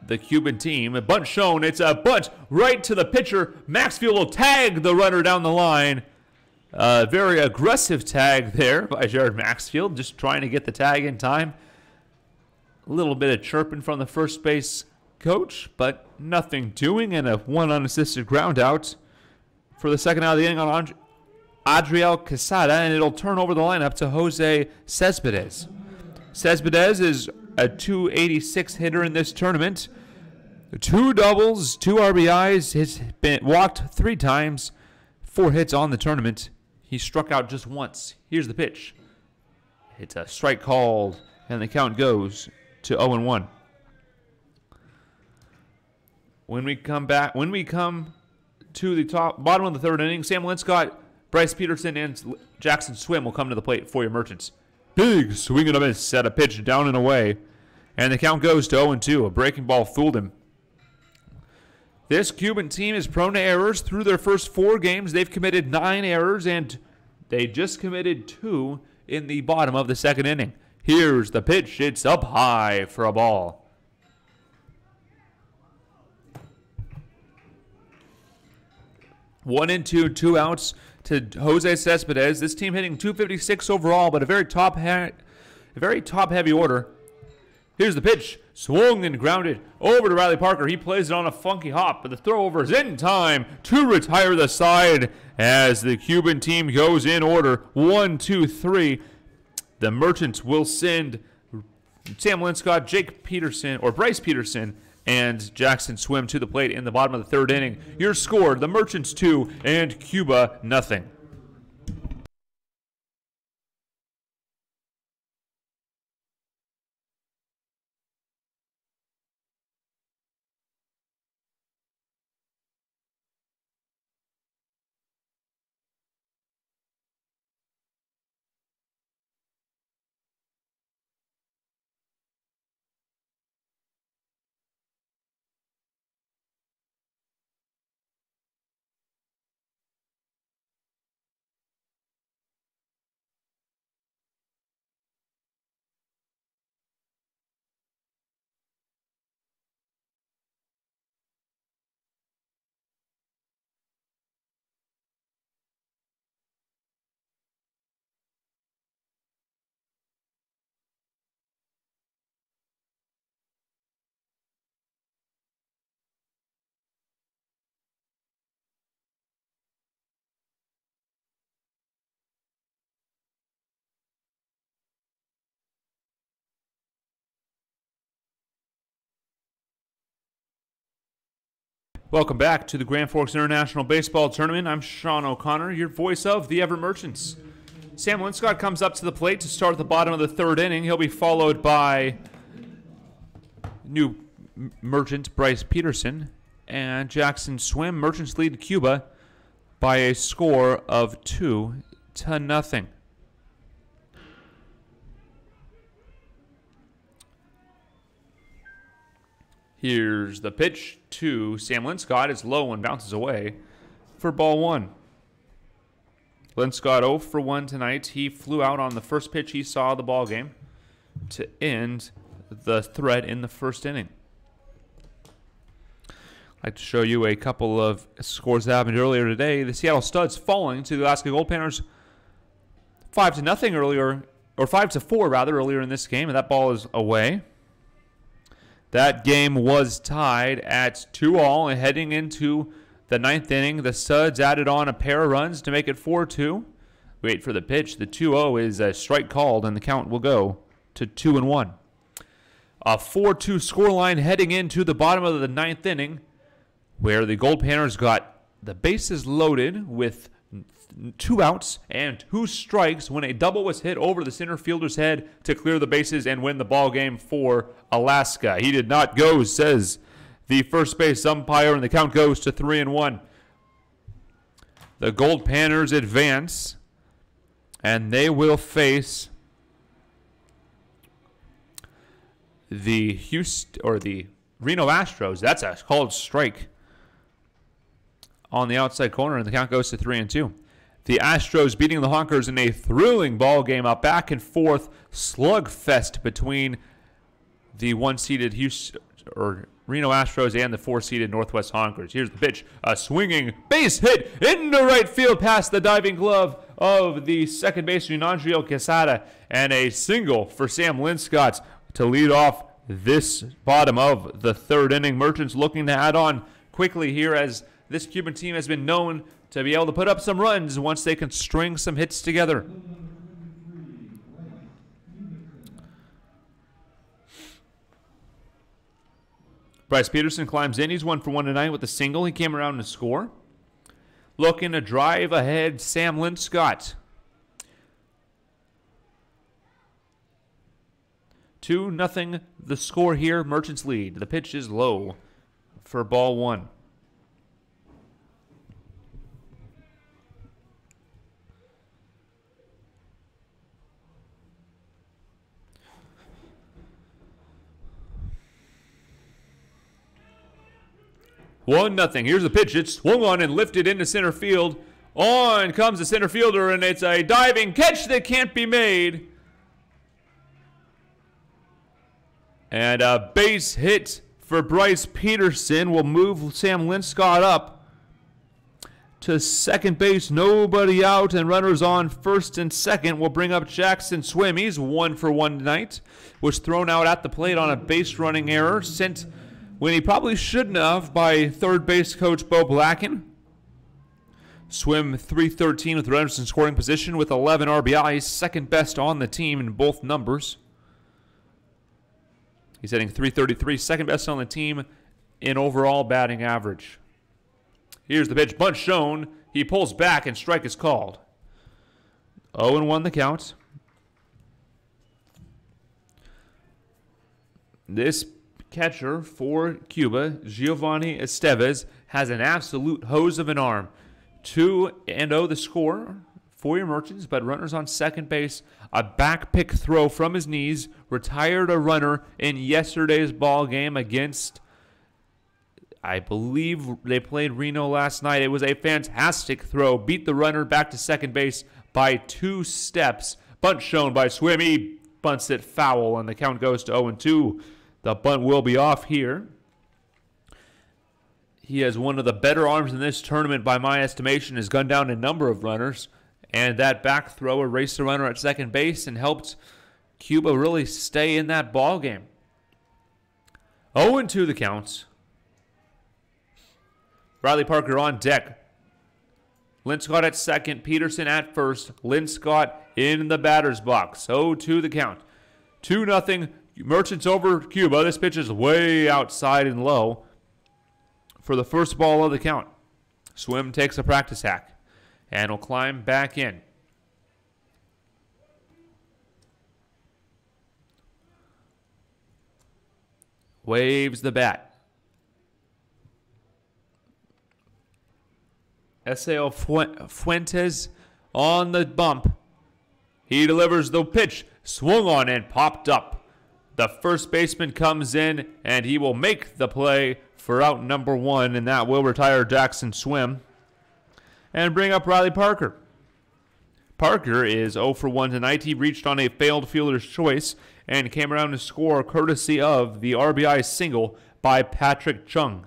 the Cuban team. A bunt shown. It's a bunt right to the pitcher. Maxfield will tag the runner down the line. Very aggressive tag there by Jared Maxfield, just trying to get the tag in time. A little bit of chirping from the first base coach, but nothing doing, and a 1 unassisted ground out for the second out of the inning on Adriel Quesada, and it'll turn over the lineup to Jose Cespedes. Cespedes is a .286 hitter in this tournament. 2 doubles, 2 RBIs. He's been walked 3 times, 4 hits on the tournament. He struck out just once. Here's the pitch. It's a strike called, and the count goes to 0-1. When we come to the bottom of the 3rd inning, Sam Linscott, Bryce Peterson, and Jackson Swim will come to the plate for your Merchants. Big swing and a miss at a pitch down and away. And the count goes to 0-2. A breaking ball fooled him. This Cuban team is prone to errors. Through their first 4 games, they've committed 9 errors, and they just committed 2 in the bottom of the 2nd inning. Here's the pitch. It's up high for a ball. One and 2 outs to Jose Cespedes. This team hitting .256 overall, but a very top-heavy order. Here's the pitch. Swung and grounded over to Riley Parker. He plays it on a funky hop, but the throw over is in time to retire the side as the Cuban team goes in order. 1, 2, 3. The Merchants will send Sam Linscott, Bryce Peterson, and Jackson Swim to the plate in the bottom of the 3rd inning. Your score, the Merchants 2 and Cuba nothing. Welcome back to the Grand Forks International Baseball Tournament. I'm Sean O'Connor, your voice of the Everett Merchants. Sam Linscott comes up to the plate to start at the bottom of the third inning. He'll be followed by new Merchant Bryce Peterson and Jackson Swim. Merchants lead Cuba by a score of 2-0. Here's the pitch to Sam Linscott. It's low and bounces away for ball one. Linscott 0 for 1 tonight. He flew out on the first pitch he saw of the ball game to end the threat in the first inning. I'd like to show you a couple of scores that happened earlier today. The Seattle Studs falling to the Alaska Gold Panthers 5-0 earlier, or 5-4 rather, earlier in this game, and that ball is away. That game was tied at 2-all, and heading into the ninth inning, the Studs added on a pair of runs to make it 4-2. Wait for the pitch. The 2-0 is a strike called, and the count will go to 2-1. A 4-2 scoreline heading into the bottom of the ninth inning, where the Gold Panthers got the bases loaded with 2 outs and 2 strikes when a double was hit over the center fielder's head to clear the bases and win the ball game for Alaska. He did not go, says the first base umpire, and the count goes to 3-1. The Gold Panthers advance, and they will face the Reno Astros. That's a called strike on the outside corner, and the count goes to 3-2. The Astros beating the Honkers in a thrilling ball game, a back and forth slugfest between the 1-seeded Reno Astros and the 4-seeded Northwest Honkers. Here's the pitch, a swinging base hit into right field past the diving glove of the second baseman Andrea Quesada, and a single for Sam Linscott to lead off this bottom of the third inning. Merchants looking to add on quickly here, as this Cuban team has been known to be able to put up some runs once they can string some hits together. Bryce Peterson climbs in. He's 1 for 1 tonight with a single. He came around to score. Looking to drive ahead, Sam Linscott. 2-0 the score here. Merchants lead. The pitch is low for ball one. One nothing. Here's the pitch. It's swung on and lifted into center field. On comes the center fielder, and it's a diving catch that can't be made. And a base hit for Bryce Peterson will move Sam Linscott up to second base. Nobody out, and runners on first and second will bring up Jackson Swim. He's 1 for 1 tonight. Was thrown out at the plate on a base running error, sent when he probably shouldn't have by third base coach Bo Blacken. Swim 313 with runners in scoring position with 11 RBIs, second best on the team in both numbers. He's hitting 333, second best on the team in overall batting average. Here's the pitch, bunt shown. He pulls back and strike is called. 0-1 the count. This catcher for Cuba, Giovanni Estevez, has an absolute hose of an arm. 2-0 the score for your Merchants, but runners on second base. A back pick throw from his knees retired a runner in yesterday's ball game against, I believe they played Reno last night. It was a fantastic throw. Beat the runner back to second base by 2 steps. Bunt shown by Swim. He bunts it foul, and the count goes to 0-2. The bunt will be off here. He has one of the better arms in this tournament by my estimation. Has gunned down a number of runners. And that back throw erased the runner at second base and helped Cuba really stay in that ball game. 0-2 the counts. Riley Parker on deck. Linscott at second. Peterson at first. Linscott in the batter's box. 0-2 the count. 2-0. Merchants over Cuba. This pitch is way outside and low for the first ball of the count. Swim takes a practice hack and will climb back in. Waves the bat. Sao Fuentes on the bump. He delivers the pitch, swung on and popped up. The first baseman comes in and he will make the play for out number 1, and that will retire Jackson Swim and bring up Riley Parker. Parker is 0 for 1 tonight. He reached on a failed fielder's choice and came around to score courtesy of the RBI single by Patrick Chung.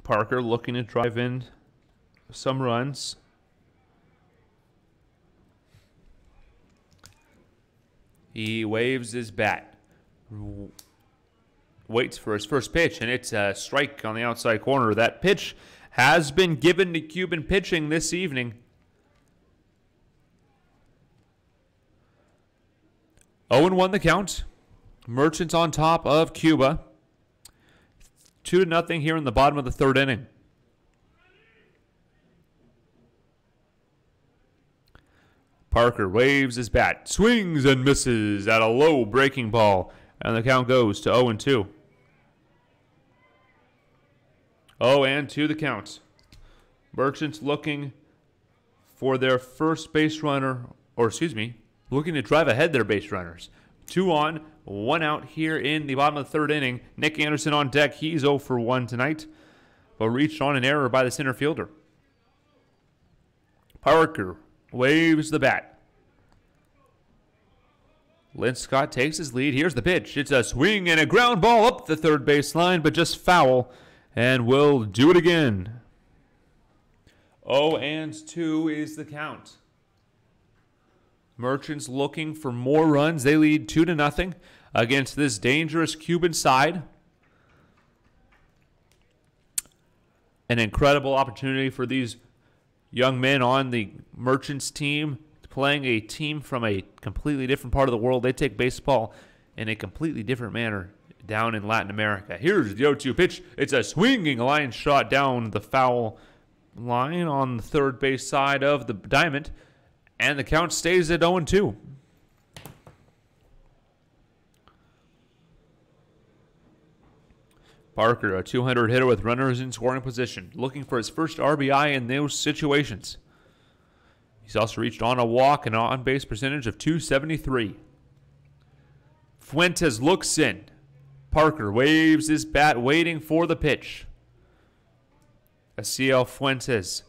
Parker looking to drive in some runs. He waves his bat. Waits for his first pitch, and it's a strike on the outside corner. That pitch has been given to Cuban pitching this evening. 0-1 the count. Merchants on top of Cuba. 2-0 here in the bottom of the third inning. Parker waves his bat, swings and misses at a low breaking ball, and the count goes to 0-2. 0-2 the count. Merchants looking for their first base runner, looking to drive ahead their base runners. 2 on, 1 out here in the bottom of the third inning. Nick Anderson on deck. He's 0 for 1 tonight, but reached on an error by the center fielder. Parker waves the bat. Linscott takes his lead. Here's the pitch. It's a swing and a ground ball up the third base line, but just foul, and we'll do it again. 0-2 is the count. Merchants looking for more runs. They lead 2-0 against this dangerous Cuban side. An incredible opportunity for these young men on the Merchants team, playing a team from a completely different part of the world. They take baseball in a completely different manner down in Latin America. Here's the 0-2 pitch. It's a swinging line shot down the foul line on the third base side of the diamond, and the count stays at 0-2. Parker, a 200 hitter with runners in scoring position, looking for his first RBI in those situations. He's also reached on a walk and on-base percentage of .273. Fuentes looks in. Parker waves his bat, waiting for the pitch. Asiel Fuentes.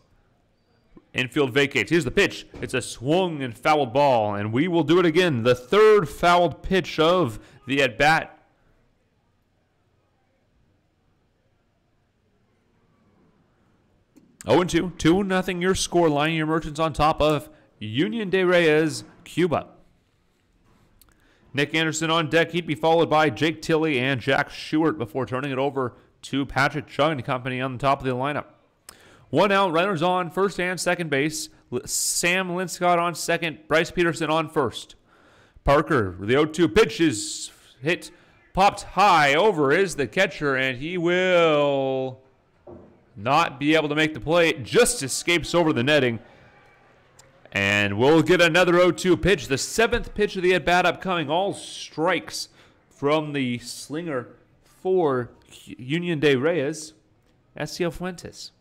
Infield vacates. Here's the pitch. It's a swung and fouled ball, and we will do it again. The third fouled pitch of the at-bat. Oh, 2. 2-0 your score line. Your Merchants on top of Union de Reyes, Cuba. Nick Anderson on deck. He'd be followed by Jake Tilley and Jack Stewart before turning it over to Patrick Chung and company on the top of the lineup. 1 out, runners on first and second base. Sam Linscott on second, Bryce Peterson on first. Parker, the 0-2 pitch is hit, popped high over is the catcher, and he will not be able to make the play. It just escapes over the netting. And we'll get another 0-2 pitch. The 7th pitch of the at-bat upcoming. All strikes from the slinger for Union de Reyes, Asiel Fuentes.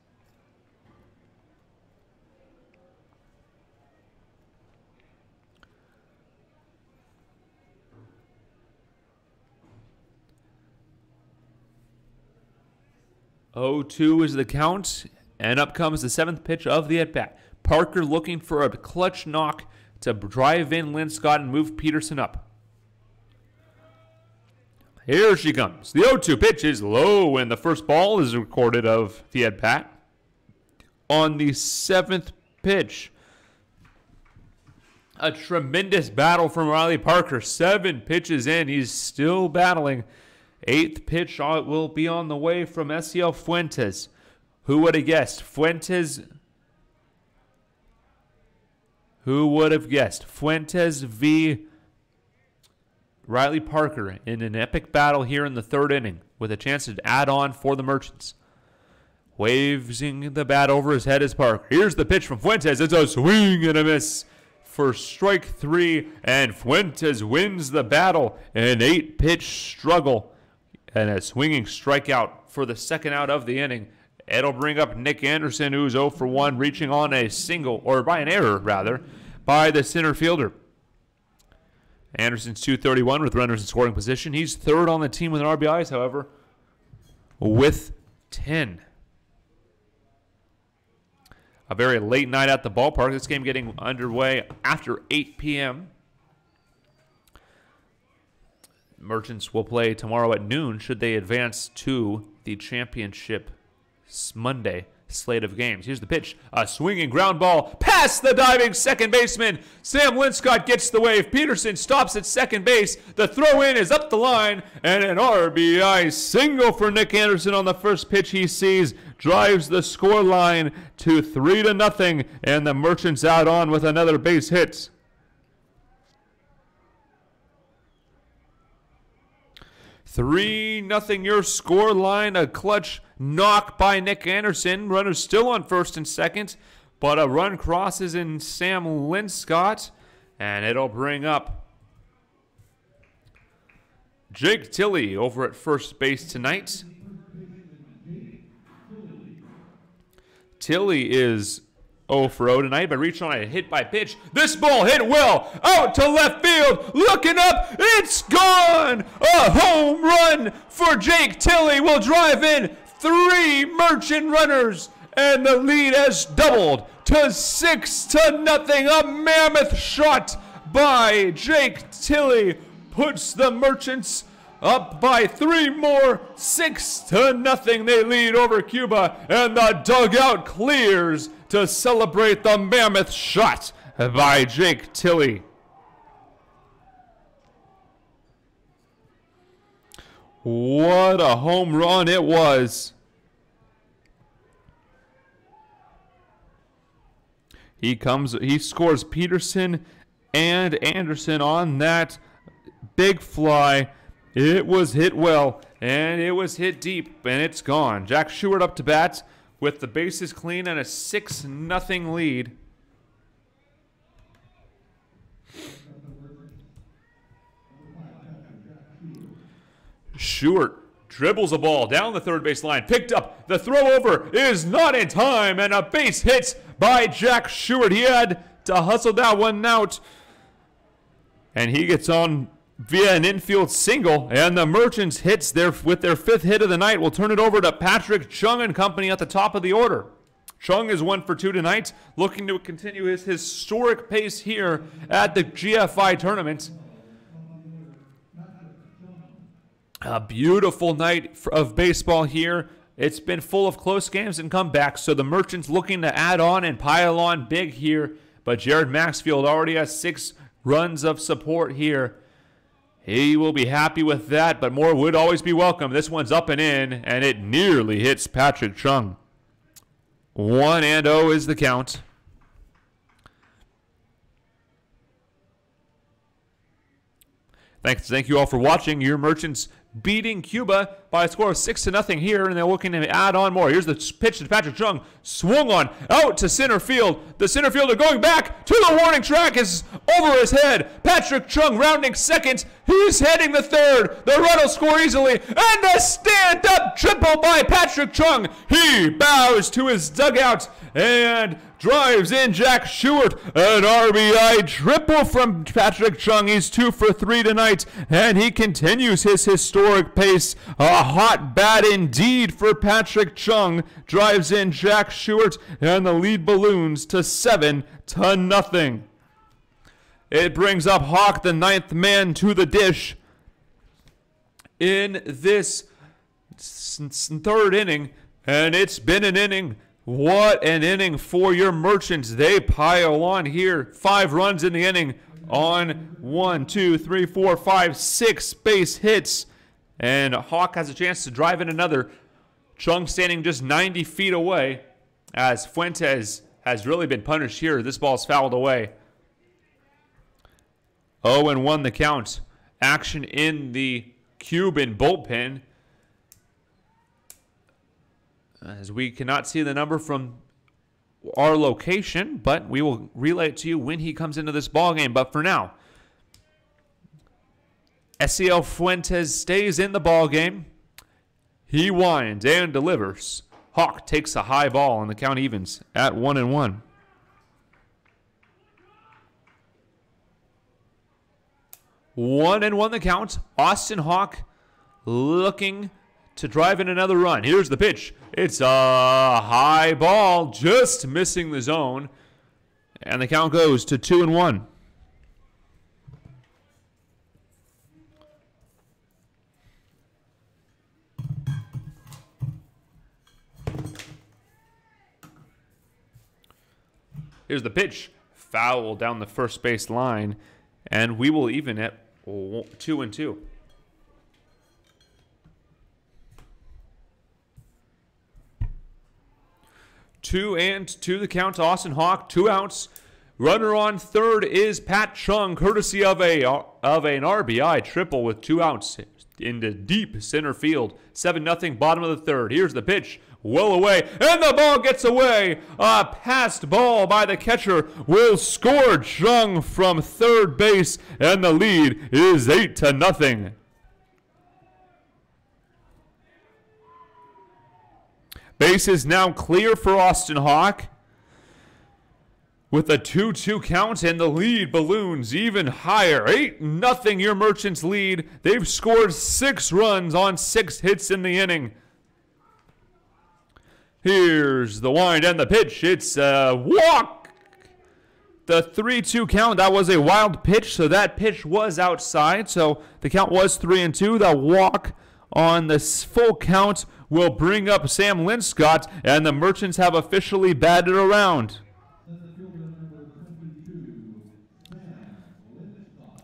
.02 is the count, and up comes the 7th pitch of the at-bat. Parker looking for a clutch knock to drive in Linscott and move Peterson up. Here she comes. The 0-2 pitch is low, and the first ball is recorded of the at-bat. On the 7th pitch, a tremendous battle from Riley Parker. 7 pitches in, he's still battling. 8th pitch will be on the way from Asiel Fuentes. Who would have guessed? Fuentes Who would have guessed? Fuentes v. Riley Parker in an epic battle here in the third inning with a chance to add on for the Merchants. Waving the bat over his head is Parker. Here's the pitch from Fuentes. It's a swing and a miss for strike 3, and Fuentes wins the battle in an 8-pitch struggle and a swinging strikeout for the second out of the inning. It'll bring up Nick Anderson, who's 0 for 1, reaching on a single, or by an error, rather, by the center fielder. Anderson's 231 with runners in scoring position. He's third on the team with RBIs, however, with 10. A very late night at the ballpark. This game getting underway after 8 p.m. Merchants will play tomorrow at noon should they advance to the championship Monday slate of games. Here's the pitch. A swinging ground ball past the diving second baseman. Sam Linscott gets the wave. Peterson stops at second base. The throw in is up the line, and an RBI single for Nick Anderson on the first pitch he sees. Drives the score line to 3-0, and the Merchants out on with another base hit. "3-0 your score line. A clutch knock by Nick Anderson. Runners still on first and second, but a run crosses in Sam Linscott, and it'll bring up Jake Tilley over at first base tonight. Tilley is 0 for 0 tonight, but reached on a hit by pitch. This ball hit well out to left field. Looking up, it's gone. A home run for Jake Tilley will drive in 3 Merchant runners, and the lead has doubled to 6-0. A mammoth shot by Jake Tilley puts the Merchants up by 3 more. 6-0 they lead over Cuba, and the dugout clears to celebrate the mammoth shot by Jake Tilley. What a home run it was. He scores Peterson and Anderson on that big fly. It was hit well, and it was hit deep, and it's gone. Jack Stewart up to bat with the bases clean and a 6-0 lead. Stewart dribbles a ball down the third base line, picked up. The throw over is not in time, and a base hit by Jack Stewart. He had to hustle that one out, and he gets on via an infield single, and the Merchants hits with their 5th hit of the night. We'll turn it over to Patrick Chung and company at the top of the order. Chung is 1 for 2 tonight, looking to continue his historic pace here at the GFI tournament. A beautiful night of baseball here. It's been full of close games and comebacks, so the Merchants looking to add on and pile on big here, but Jared Maxfield already has 6 runs of support here. He will be happy with that, but more would always be welcome. This one's up and in, and it nearly hits Patrick Chung. 1-0 is the count. Thank you all for watching. Your Merchants beating Cuba by a score of 6-0 here, and they're looking to add on more. Here's the pitch to Patrick Chung, swung on out to center field. The center fielder going back to the warning track is over his head. Patrick Chung rounding second. He's heading the third. The run will score easily, and a stand-up triple by Patrick Chung. He bows to his dugout and drives in Jack Stewart. An RBI triple from Patrick Chung. He's 2 for 3 tonight, and he continues his historic pace. A hot bat indeed for Patrick Chung. Drives in Jack Stewart, and the lead balloons to 7-0. It brings up Hawk, the 9th man, to the dish in this 3rd inning, and it's been an inning. What an inning for your Merchants. They pile on here. 5 runs in the inning on 6 base hits. And Hawk has a chance to drive in another. Chung standing just 90 feet away as Fuentes has really been punished here. This ball's fouled away. 0-1 the count. Action in the Cuban bullpen, as we cannot see the number from our location, but we will relay it to you when he comes into this ball game. But for now, Esiel Fuentes stays in the ball game. He winds and delivers. Hawk takes a high ball, and the count evens at 1-1. One and one the count. Austin Hawk looking to drive in another run. Here's the pitch. It's a high ball, just missing the zone. And the count goes to 2-1. Here's the pitch. Foul down the first base line. And we will even at 2-2. 2-2 the count to Austin Hawk. 2 outs. Runner on third is Pat Chung, courtesy of an RBI triple with 2 outs into deep center field. 7-0, bottom of the third. Here's the pitch. Well away, and the ball gets away. A passed ball by the catcher will score Chung from third base, and the lead is 8-0. Base is now clear for Austin Hawk. With a 2-2 count, and the lead balloons even higher. 8-0 your Merchants lead. They've scored 6 runs on 6 hits in the inning. Here's the wind and the pitch. It's a walk. The 3-2 count, that was a wild pitch, so that pitch was outside. So the count was 3-2. The walk on the full count will bring up Sam Linscott, and the Merchants have officially batted around.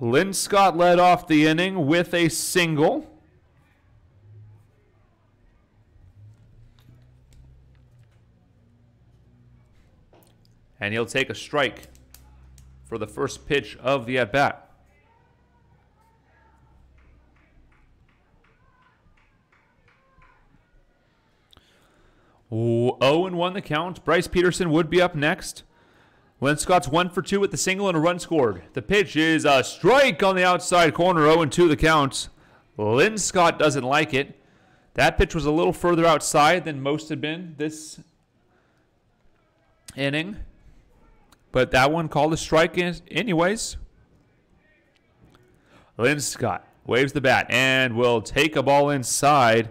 Linscott led off the inning with a single. And he'll take a strike for the first pitch of the at-bat. Oh, 0-1 the count. Bryce Peterson would be up next. Linscott's 1 for 2 with the single and a run scored. The pitch is a strike on the outside corner. 0-2 the count. Linscott doesn't like it. That pitch was a little further outside than most had been this inning. But that one called a strike anyways. Linscott waves the bat and will take a ball inside.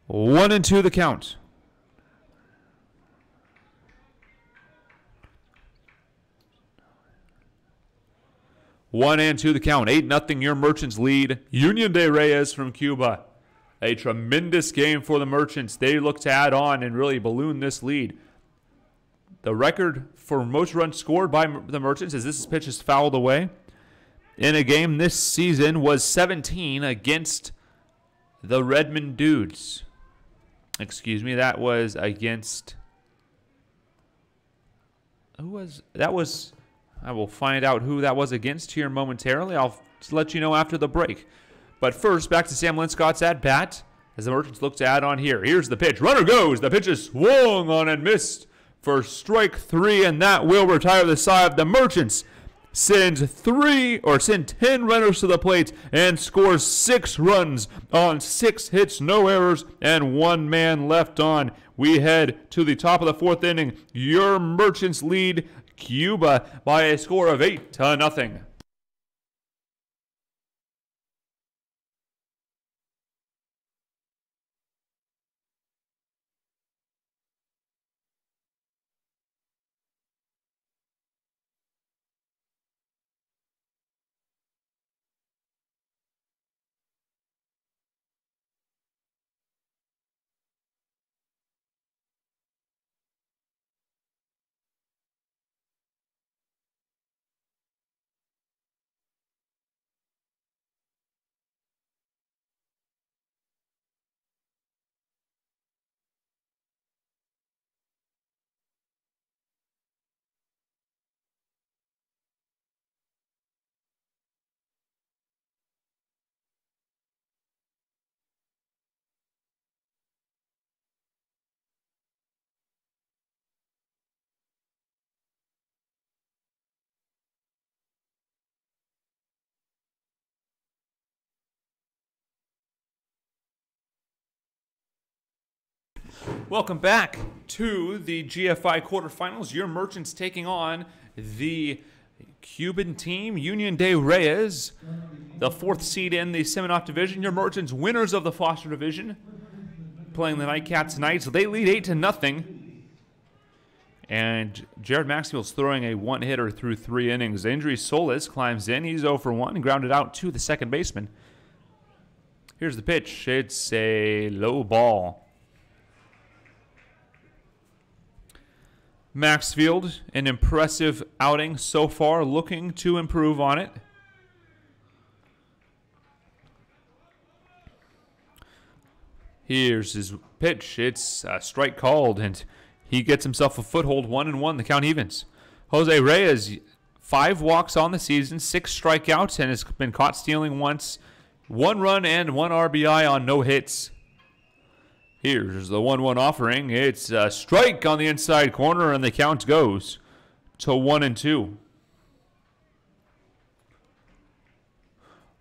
1-2 the count. One and two the count. 8-0 your Merchants lead. Union de Reyes from Cuba. A tremendous game for the Merchants. They look to add on and really balloon this lead. The record for most runs scored by the Merchants, as this pitch is fouled away, in a game this season was 17 against the Redmond Dudes. Excuse me, that was against... I will find out who that was against here momentarily. I'll let you know after the break. But first, back to Sam Linscott's at-bat as the Merchants look to add on here. Here's the pitch. Runner goes. The pitch is swung on and missed for strike 3, and that will retire the side. The Merchants send 10 runners to the plate and scores 6 runs on 6 hits, no errors, and 1 man left on. We head to the top of the 4th inning. Your Merchants lead Cuba by a score of 8-0. Welcome back to the GFI quarterfinals. Your Merchants taking on the Cuban team, Union de Reyes, the 4th seed in the Seminole division. Your Merchants winners of the Foster division, playing the Nightcats tonight. So they lead 8-0. And Jared Maxfield's throwing a one-hitter through 3 innings. Andres Solis climbs in. He's 0 for 1 and grounded out to the second baseman. Here's the pitch. It's a low ball. Maxfield, an impressive outing so far, looking to improve on it. Here's his pitch. It's a strike called, and he gets himself a foothold. 1-1, the count evens. Jose Reyes, 5 walks on the season, 6 strikeouts, and has been caught stealing once. 1 run and 1 RBI on no hits. Here's the 1-1 offering. It's a strike on the inside corner, and the count goes to 1-2.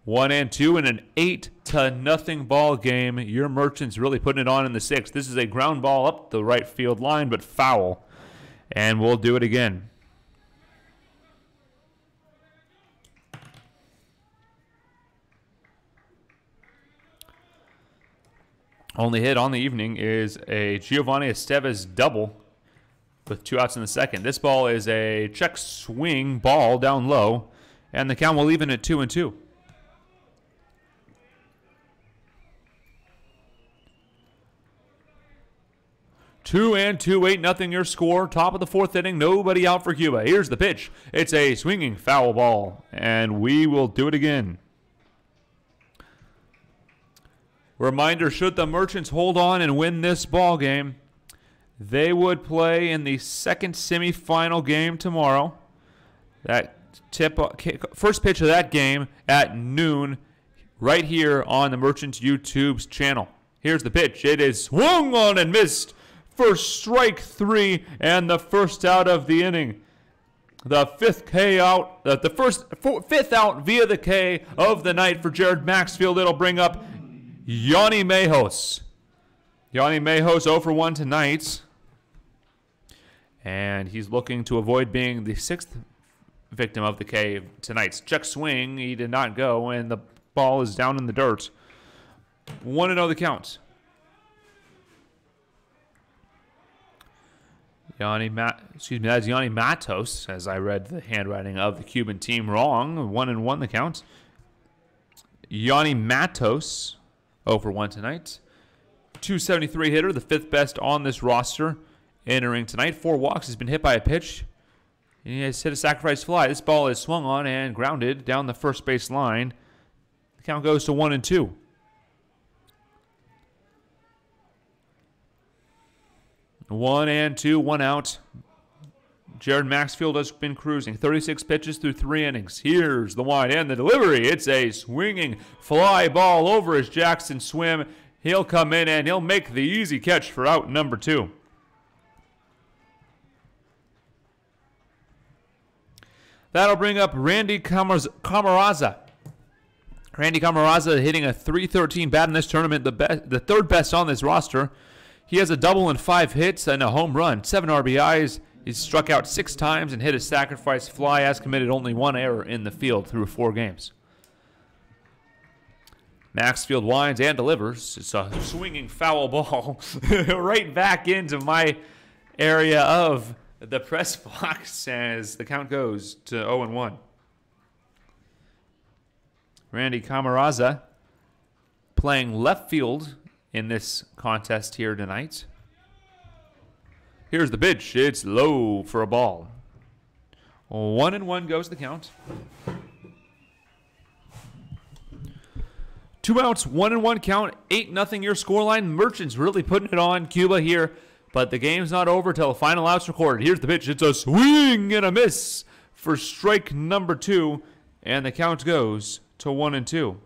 1-2 in an 8-0 ball game. Your Merchants really putting it on in the 6th. This is a ground ball up the right field line, but foul. And we'll do it again. Only hit on the evening is a Giovanni Estevez double with 2 outs in the 2nd. This ball is a check swing ball down low, and the count will even at 2-2. 2-2, 8-0 your score. Top of the 4th inning, nobody out for Cuba. Here's the pitch. It's a swinging foul ball, and we will do it again. Reminder, should the Merchants hold on and win this ball game, they would play in the 2nd semifinal game tomorrow. That first pitch of that game at noon right here on the Merchants YouTube's channel. Here's the pitch. It is swung on and missed for strike 3 and the first out of the inning. The 5th K out, the 5th out via the K of the night for Jared Maxfield. It'll bring up Yanni Mejos. Yanni Mejos 0 for 1 tonight. And he's looking to avoid being the 6th victim of the K tonight's check swing. He did not go, and the ball is down in the dirt. 1-0 the count. That's Yanni Matos, as I read the handwriting of the Cuban team wrong. 1-1 the count. Yanni Matos, 0 for 1 tonight. 273 hitter, the 5th best on this roster. Entering tonight, 4 walks, has been hit by a pitch. He has hit a sacrifice fly. This ball is swung on and grounded down the first base line. The count goes to 1-2. 1-2, 1 out. Jared Maxfield has been cruising. 36 pitches through 3 innings. Here's the wide and the delivery. It's a swinging fly ball over his Jackson swim. He'll come in and he'll make the easy catch for out number 2. That'll bring up Randy Camarasa. Randy Camarasa hitting a .313 bat in this tournament, the 3rd best on this roster. He has a double and 5 hits and a home run, 7 RBIs. He's struck out 6 times and hit a sacrifice fly, has committed only 1 error in the field through 4 games. Maxfield winds and delivers. It's a swinging foul ball right back into my area of the press box as the count goes to 0-1. Randy Camarasa playing left field in this contest here tonight. Here's the pitch. It's low for a ball. 1-1 goes the count. 2 outs, 1-1 count, 8-0 your scoreline. Merchants really putting it on Cuba here, but the game's not over till the final out's recorded. Here's the pitch. It's a swing and a miss for strike number 2, and the count goes to 1-2.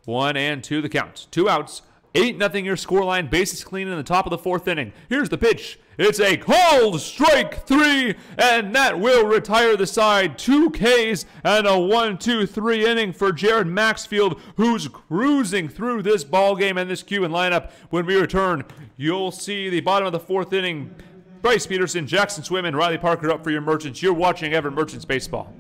1-2 the count. 2 outs, 8-0 your scoreline. Bases clean in the top of the 4th inning. Here's the pitch. It's a called strike 3, and that will retire the side. 2 Ks and a 1-2-3 inning for Jared Maxfield, who's cruising through this ball game and this Cuban lineup. When we return, you'll see the bottom of the 4th inning. Bryce Peterson, Jackson Swim, and Riley Parker up for your Merchants. You're watching Everett Merchants Baseball.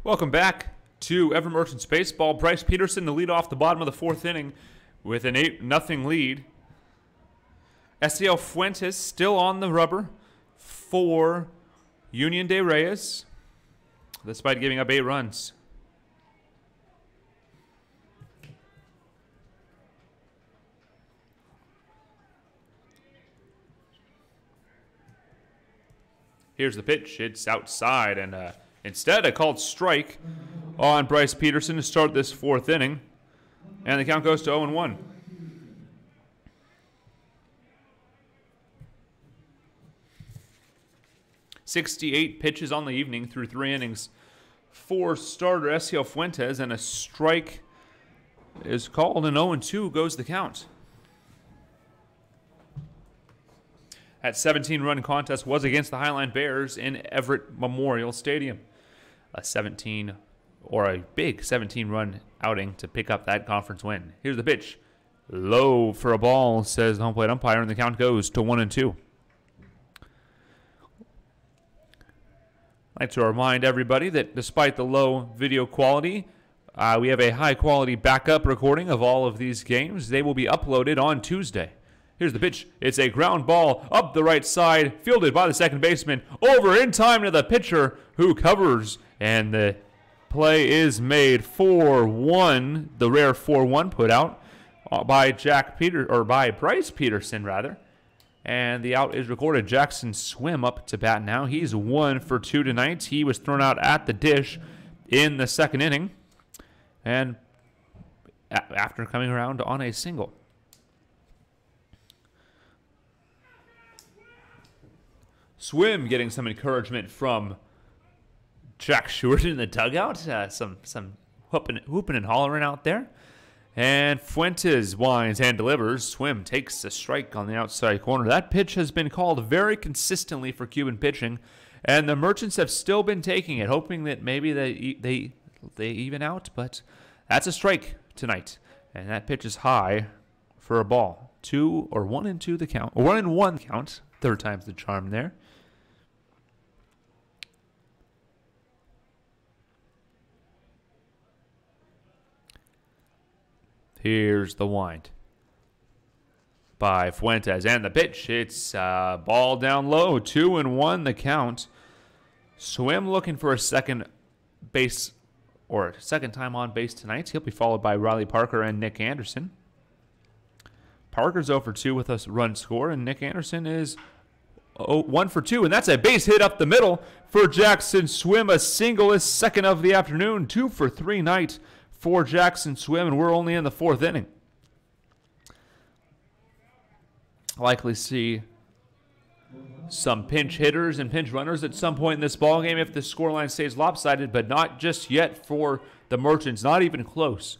Welcome back to Everett Merchants Baseball. Bryce Peterson to lead off the bottom of the 4th inning with an 8-0 lead. Estiel Fuentes still on the rubber for Union de Reyes, despite giving up 8 runs. Here's the pitch. It's outside, and instead, a called strike on Bryce Peterson to start this 4th inning. And the count goes to 0-1. "68 pitches on the evening through 3 innings for starter Estiel Fuentes, and a strike is called, and 0-2 goes the count. That 17-run contest was against the Highline Bears in Everett Memorial Stadium. A big 17-run outing to pick up that conference win. Here's the pitch. Low for a ball, says the home plate umpire, and the count goes to 1-2. I'd like to remind everybody that despite the low video quality, we have a high-quality backup recording of all of these games. They will be uploaded on Tuesday. Here's the pitch. It's a ground ball up the right side, fielded by the second baseman, over in time to the pitcher, who covers, and the play is made 4-1. The rare 4-1 put out by Bryce Peterson, rather. And the out is recorded. Jackson Swim up to bat now. He's 1 for 2 tonight. He was thrown out at the dish in the 2nd inning, and after coming around on a single. Swim getting some encouragement from Jack Stewart in the dugout. Some whooping and hollering out there. And Fuentes winds and delivers. Swim takes a strike on the outside corner. That pitch has been called very consistently for Cuban pitching, and the Merchants have still been taking it, hoping that maybe they even out. But that's a strike tonight, and that pitch is high for a ball. 1-2 the count, or 1-1 count. 3rd time's the charm there. Here's the wind by Fuentes, and the pitch. It's ball down low. 2-1 the count. Swim looking for a second base, or a second time on base tonight. He'll be followed by Riley Parker and Nick Anderson. Parker's 0 for 2 with a run score, and Nick Anderson is 1 for 2, and that's a base hit up the middle for Jackson Swim. A single, his 2nd of the afternoon. 2 for 3 night for Jackson Swim, and we're only in the 4th inning. Likely see some pinch hitters and pinch runners at some point in this ballgame if the scoreline stays lopsided, but not just yet for the Merchants, not even close,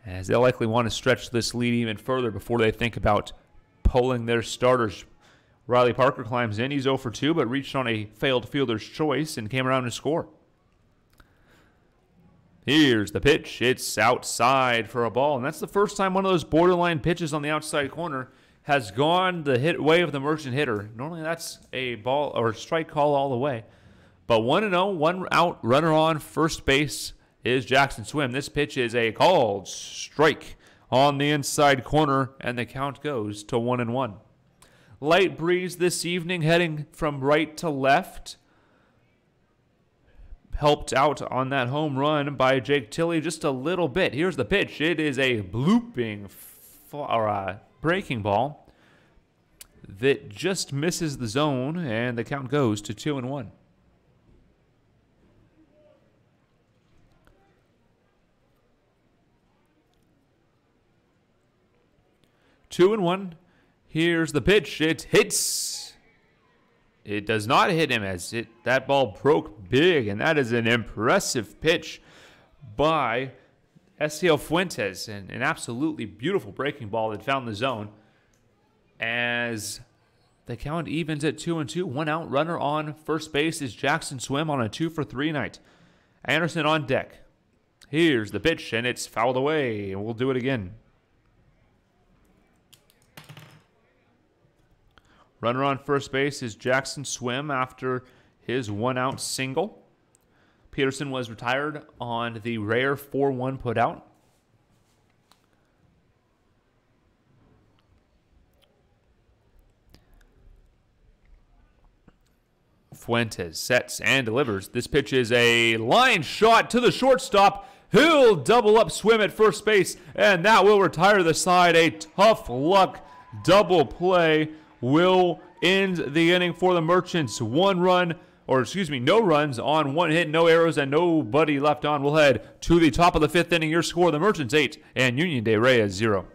as they'll likely want to stretch this lead even further before they think about pulling their starters. Riley Parker climbs in. He's 0 for 2, but reached on a failed fielder's choice and came around to score. Here's the pitch. It's outside for a ball, and that's the first time one of those borderline pitches on the outside corner has gone the hit way of the Merchant hitter. Normally that's a ball or strike call all the way. But 1-0, 1 out, runner on first base is Jackson Swim. This pitch is a called strike on the inside corner, and the count goes to 1-1. Light breeze this evening heading from right to left. Helped out on that home run by Jake Tilley just a little bit. Here's the pitch. It is a blooping breaking ball that just misses the zone, and the count goes to 2-1. Two and one. Here's the pitch. It hits. It does not hit him as that ball broke big, and that is an impressive pitch by Estiel Fuentes, and an absolutely beautiful breaking ball that found the zone. As the count evens at 2-2, 1 out, runner on first base is Jackson Swim on a 2 for 3 night. Anderson on deck. Here's the pitch, and it's fouled away, and we'll do it again. Runner on first base is Jackson Swim after his 1 out single. Peterson was retired on the rare 4-1 putout. Fuentes sets and delivers. This pitch is a line shot to the shortstop. He'll double up Swim at first base, and that will retire the side. A tough luck double play will end the inning for the Merchants. No runs on 1 hit, no errors, and nobody left on. We'll head to the top of the 5th inning. Your score, the Merchants 8 and Union de Reyes 0.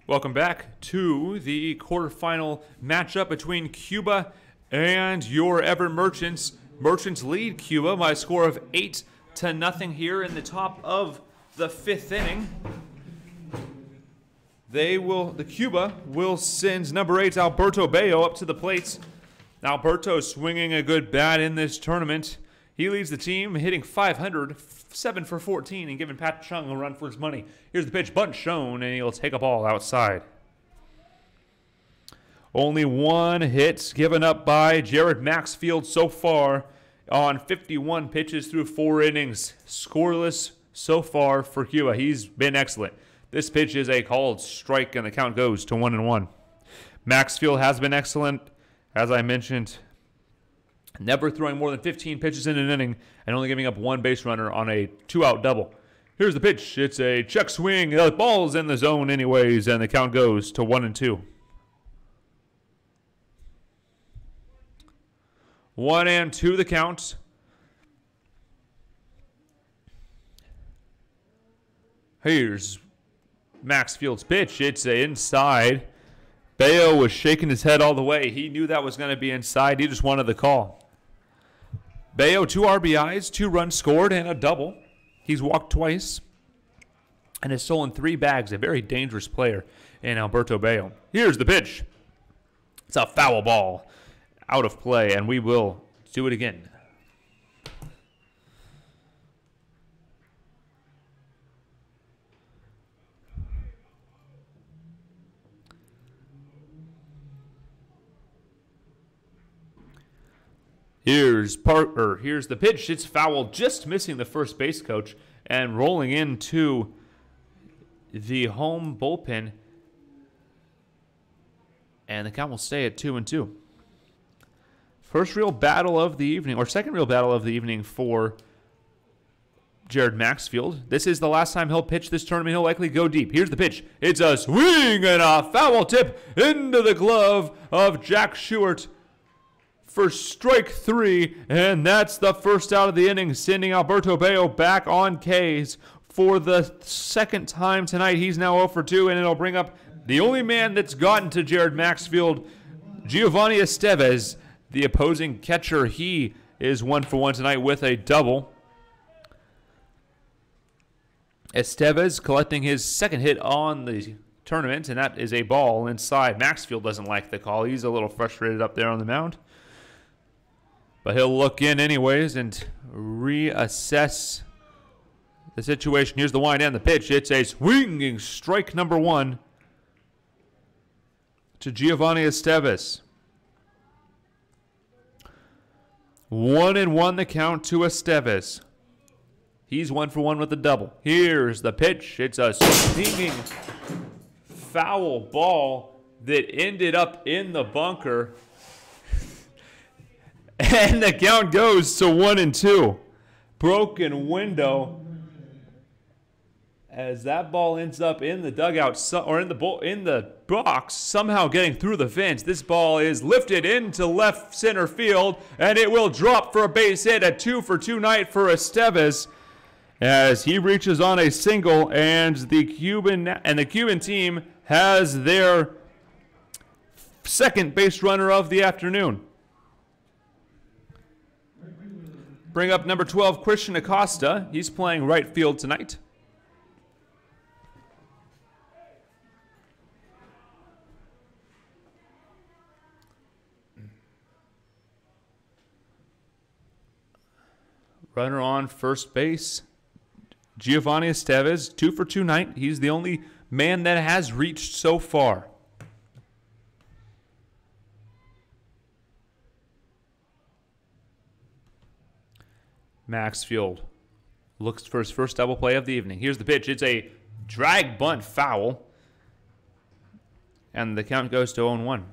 Welcome back to the quarterfinal matchup between Cuba and your Ever Merchants. Merchants lead Cuba by a score of 8-0 here in the top of the 5th inning. The Cuba will send number 8 Alberto Bello up to the plate. Alberto swinging a good bat in this tournament. He leads the team hitting .500, 7 for 14, and giving Pat Chung a run for his money. Here's the pitch, bunt shown, and he'll take a ball outside. Only 1 hit given up by Jared Maxfield so far on 51 pitches through 4 innings. Scoreless so far for Cuba. He's been excellent. This pitch is a called strike, and the count goes to 1-1. Maxfield has been excellent, as I mentioned. Never throwing more than 15 pitches in an inning and only giving up 1 base runner on a 2-out double. Here's the pitch. It's a check swing. The ball's in the zone anyways, and the count goes to 1-2. 1-2 the count. Here's Maxfield's pitch. It's inside. Bayo was shaking his head all the way. He knew that was going to be inside. He just wanted the call. Bayo, 2 RBIs, 2 runs scored, and a double. He's walked twice and has stolen 3 bags. A very dangerous player in Alberto Bayo. Here's the pitch. It's a foul ball out of play, and we will do it again. Here's the pitch. It's foul, just missing the first base coach and rolling into the home bullpen. And the count will stay at 2-2. First real battle of the evening, or second real battle of the evening for Jared Maxfield. This is the last time he'll pitch this tournament. He'll likely go deep. Here's the pitch. It's a swing and a foul tip into the glove of Jack Stewart for strike 3, and that's the first out of the inning, sending Alberto Bayo back on K's for the second time tonight. He's now 0 for 2, and it'll bring up the only man that's gotten to Jared Maxfield, Giovanni Estevez, the opposing catcher. He is 1 for 1 tonight with a double. Estevez collecting his second hit on the tournament, and that is a ball inside. Maxfield doesn't like the call. He's a little frustrated up there on the mound. But he'll look in anyways and reassess the situation. Here's the wind and the pitch. It's a swinging strike number 1 to Giovanni Estevez. 1-1 the count to Estevez. He's 1 for 1 with a double. Here's the pitch. It's a swinging foul ball that ended up in the bunker. And the count goes to 1-2. Broken window as that ball ends up in the dugout or in the box, somehow getting through the fence. This ball is lifted into left center field, and it will drop for a base hit. A 2 for 2 night for Estevez as he reaches on a single, and the Cuban team has their second base runner of the afternoon. Bring up number 12, Christian Acosta. He's playing right field tonight. Runner on first base, Giovanni Estevez, 2 for 2 night. He's the only man that has reached so far. Maxfield looks for his first double play of the evening. Here's the pitch. It's a drag bunt foul, and the count goes to 0-1.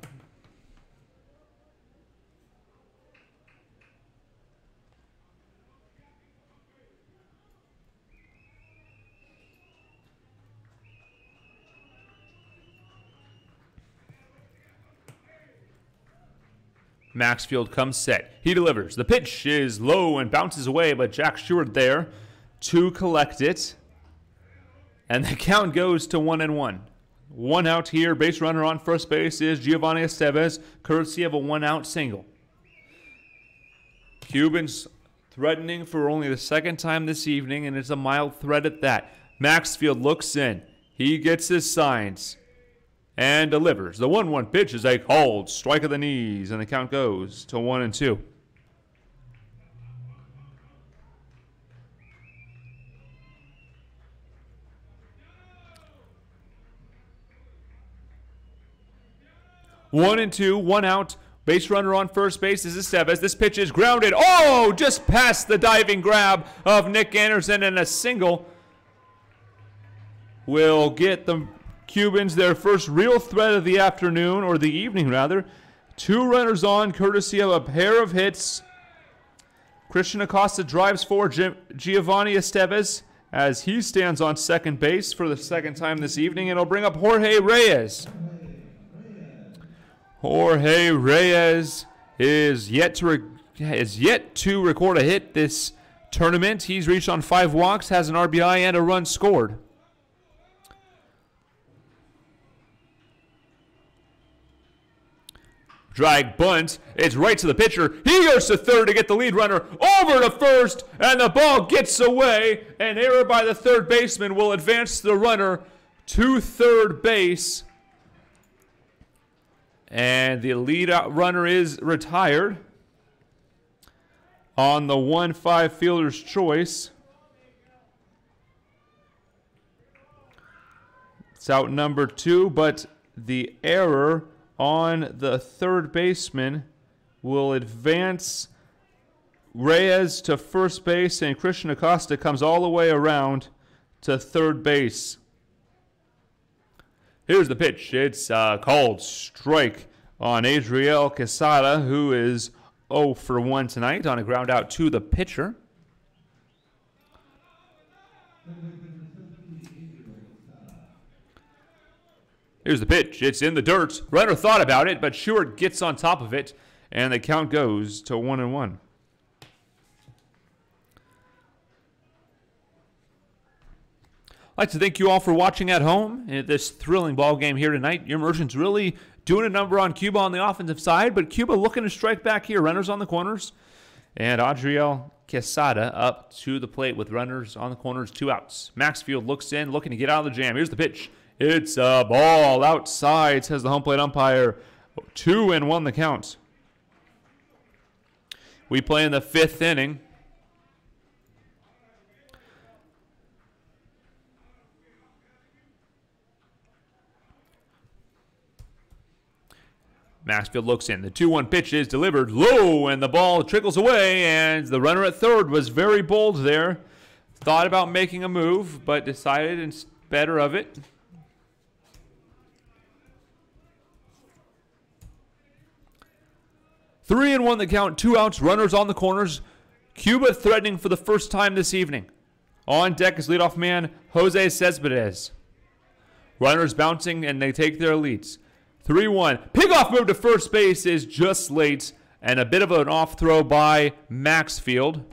Maxfield comes set. He delivers. The pitch is low and bounces away, but Jack Stewart there to collect it. And the count goes to 1-1. 1 out here. Base runner on first base is Giovanni Estevez, courtesy of a 1-out single. Cubans threatening for only the second time this evening, and it's a mild threat at that. Maxfield looks in. He gets his signs and delivers. The 1-1 pitch is a called strike of the knees, and the count goes to 1-2. One and two, 1 out. Base runner on first base is Estevez. This pitch is grounded. Oh, just past the diving grab of Nick Anderson, and a single will get the Cubans their first real threat of the afternoon, or the evening rather. 2 runners on, courtesy of a pair of hits. Christian Acosta drives forward Giovanni Estevez as he stands on second base for the second time this evening, and it'll bring up Jorge Reyes. Jorge Reyes is yet to record a hit this tournament. He's reached on 5 walks, has an RBI and a run scored. Drag bunt. It's right to the pitcher. He goes to third to get the lead runner over to first, and the ball gets away. An error by the third baseman will advance the runner to third base. And the lead runner is retired on the 1-5 fielder's choice. It's out number 2, but the error on the third baseman will advance Reyes to first base, and Christian Acosta comes all the way around to third base. Here's the pitch. It's a called strike on Adriel Quesada, who is 0 for 1 tonight on a ground out to the pitcher. Here's the pitch. It's in the dirt. Runner thought about it, but Stewart gets on top of it, and the count goes to 1-1. I'd like to thank you all for watching at home in this thrilling ball game here tonight. Your Merchants really doing a number on Cuba on the offensive side, but Cuba looking to strike back here. Runners on the corners, and Adriel Quesada up to the plate with runners on the corners, 2 outs. Maxfield looks in, looking to get out of the jam. Here's the pitch. It's a ball outside, says the home plate umpire. 2-1 the count. We play in the 5th inning. Maxfield looks in. The 2-1 pitch is delivered low, and the ball trickles away, and the runner at third was very bold there. Thought about making a move, but decided it's better of it. Three and 1 the count, 2 outs, runners on the corners. Cuba threatening for the first time this evening. On deck is leadoff man Jose Cespedes. Runners bouncing, and they take their leads. 3-1. Pickoff move to first base is just late, and a bit of an off throw by Maxfield.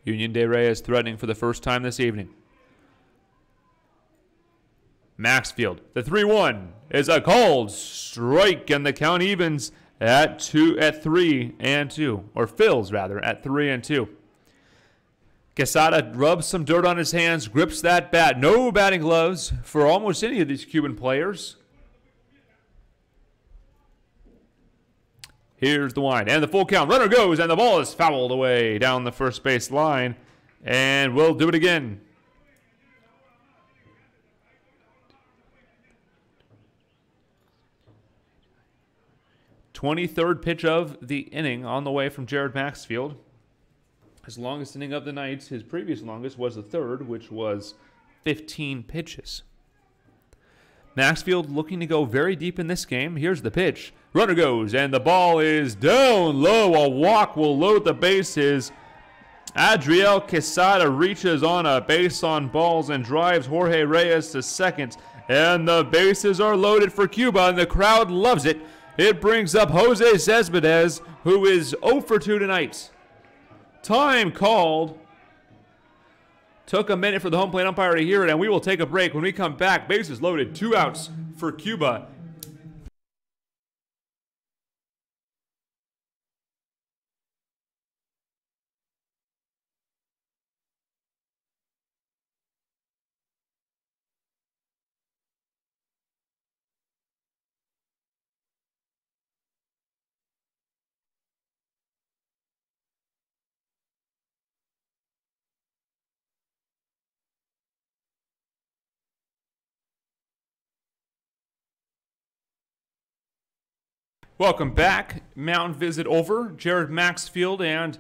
Union de Reyes threatening for the first time this evening. Maxfield, the 3-1 is a called strike, and the count evens at 3-2, or fills rather at 3-2. Quesada rubs some dirt on his hands, grips that bat. No batting gloves for almost any of these Cuban players. Here's the wind and the full count. Runner goes, and the ball is fouled away down the first base line, and we'll do it again. 23rd pitch of the inning on the way from Jared Maxfield. His longest inning of the night, his previous longest, was the 3rd, which was 15 pitches. Maxfield looking to go very deep in this game. Here's the pitch. Runner goes, and the ball is down low. A walk will load the bases. Adriel Quesada reaches on a base on balls and drives Jorge Reyes to second. And the bases are loaded for Cuba, and the crowd loves it. It brings up Jose Cespedes, who is 0 for 2 tonight. Time called. Took a minute for the home plate umpire to hear it, and we will take a break. When we come back, bases loaded, 2 outs for Cuba. Welcome back. Mountain visit over. Jared Maxfield and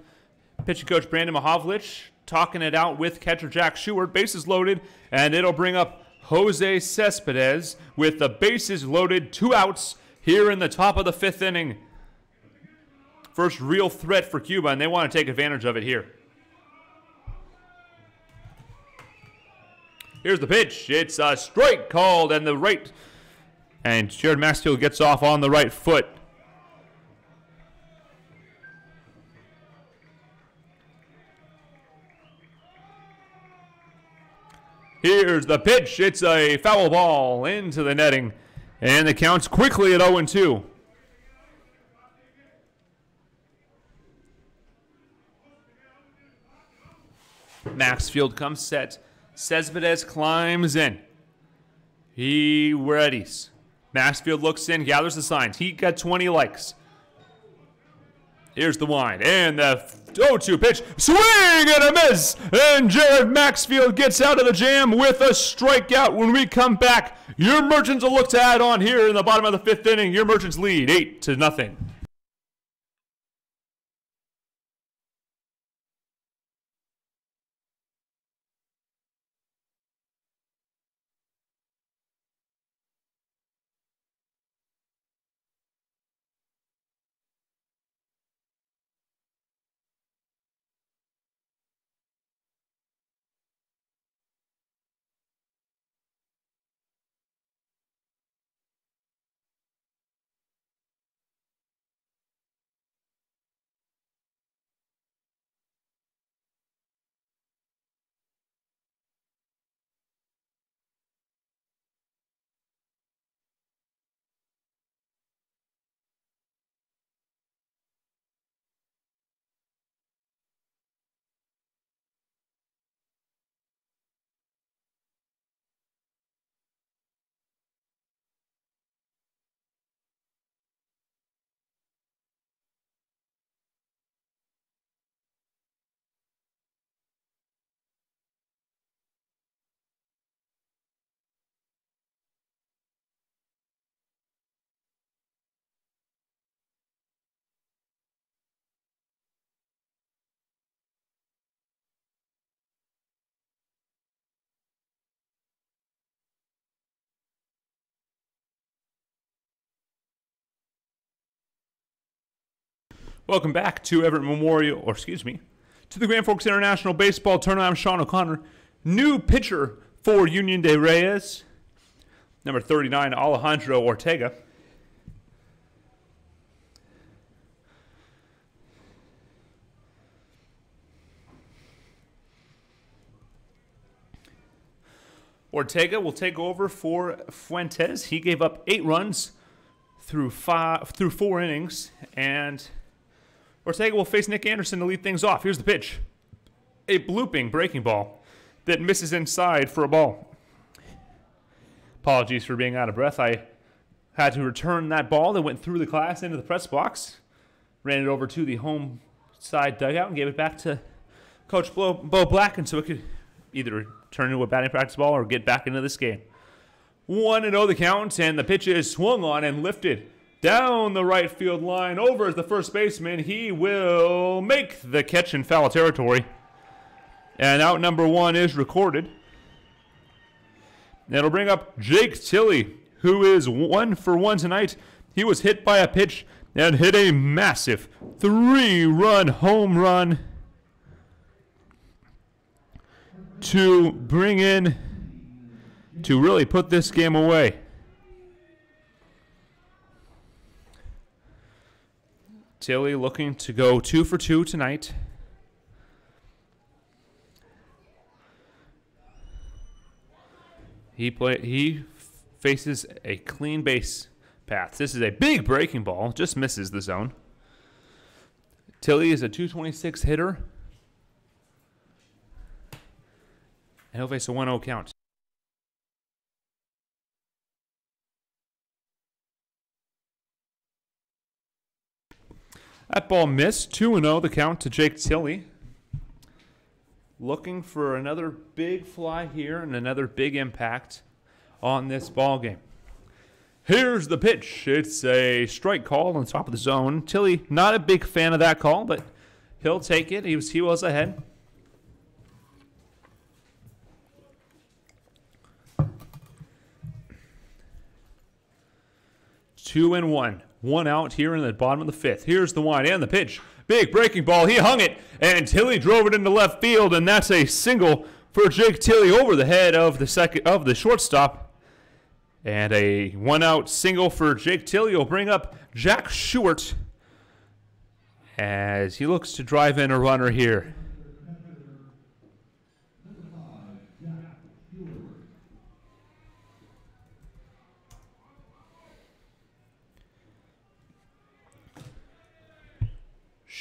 pitching coach Brandon Mahovlich talking it out with catcher Jack Stewart. Bases loaded, and it'll bring up Jose Cespedes with the bases loaded, 2 outs here in the top of the 5th inning. First real threat for Cuba, and they want to take advantage of it here. Here's the pitch. It's a strike called, and Jared Maxfield gets off on the right foot. Here's the pitch. It's a foul ball into the netting. And the count's quickly at 0-2. Maxfield comes set. Cespedes climbs in. He readies. Maxfield looks in, gathers the signs. He got 20 likes. Here's the wind. And the 0-2 pitch. Swing and a miss. And Jared Maxfield gets out of the jam with a strikeout. When we come back, your Merchants will look to add on here in the bottom of the 5th inning. Your Merchants lead 8-0. Welcome back to Everett Memorial, to the Grand Forks International Baseball Tournament. I'm Sean O'Connor. New pitcher for Union de Reyes, number 39, Alejandro Ortega. Ortega will take over for Fuentes. He gave up 8 runs through 4 innings, and Ortega will face Nick Anderson to lead things off. Here's the pitch. A blooping breaking ball that misses inside for a ball. Apologies for being out of breath. I had to return that ball that went through the glass into the press box. Ran it over to the home side dugout and gave it back to Coach Bo Blacken so it could either turn into a batting practice ball or get back into this game. 1-0 the count, and the pitch is swung on and lifted down the right field line. Over as the first baseman. He will make the catch in foul territory. And out number 1 is recorded. That'll bring up Jake Tilley, who is 1 for 1 tonight. He was hit by a pitch and hit a massive 3-run home run to bring in, to really put this game away. Tilley looking to go 2 for 2 tonight. He faces a clean base path. This is a big breaking ball, just misses the zone. Tilley is a .226 hitter, and he'll face a 1-0 count. That ball missed. 2-0 the count to Jake Tilley. Looking for another big fly here and another big impact on this ball game. Here's the pitch. It's a strike call on top of the zone. Tilley, not a big fan of that call, but he'll take it. He was ahead. Two and one. 1 out here in the bottom of the 5th. Here's the wind and the pitch. Big breaking ball. He hung it, and Tilley drove it into left field, and that's a single for Jake Tilley over the head of the shortstop. And a 1-out single for Jake Tilley will bring up Jack Stewart as he looks to drive in a runner here.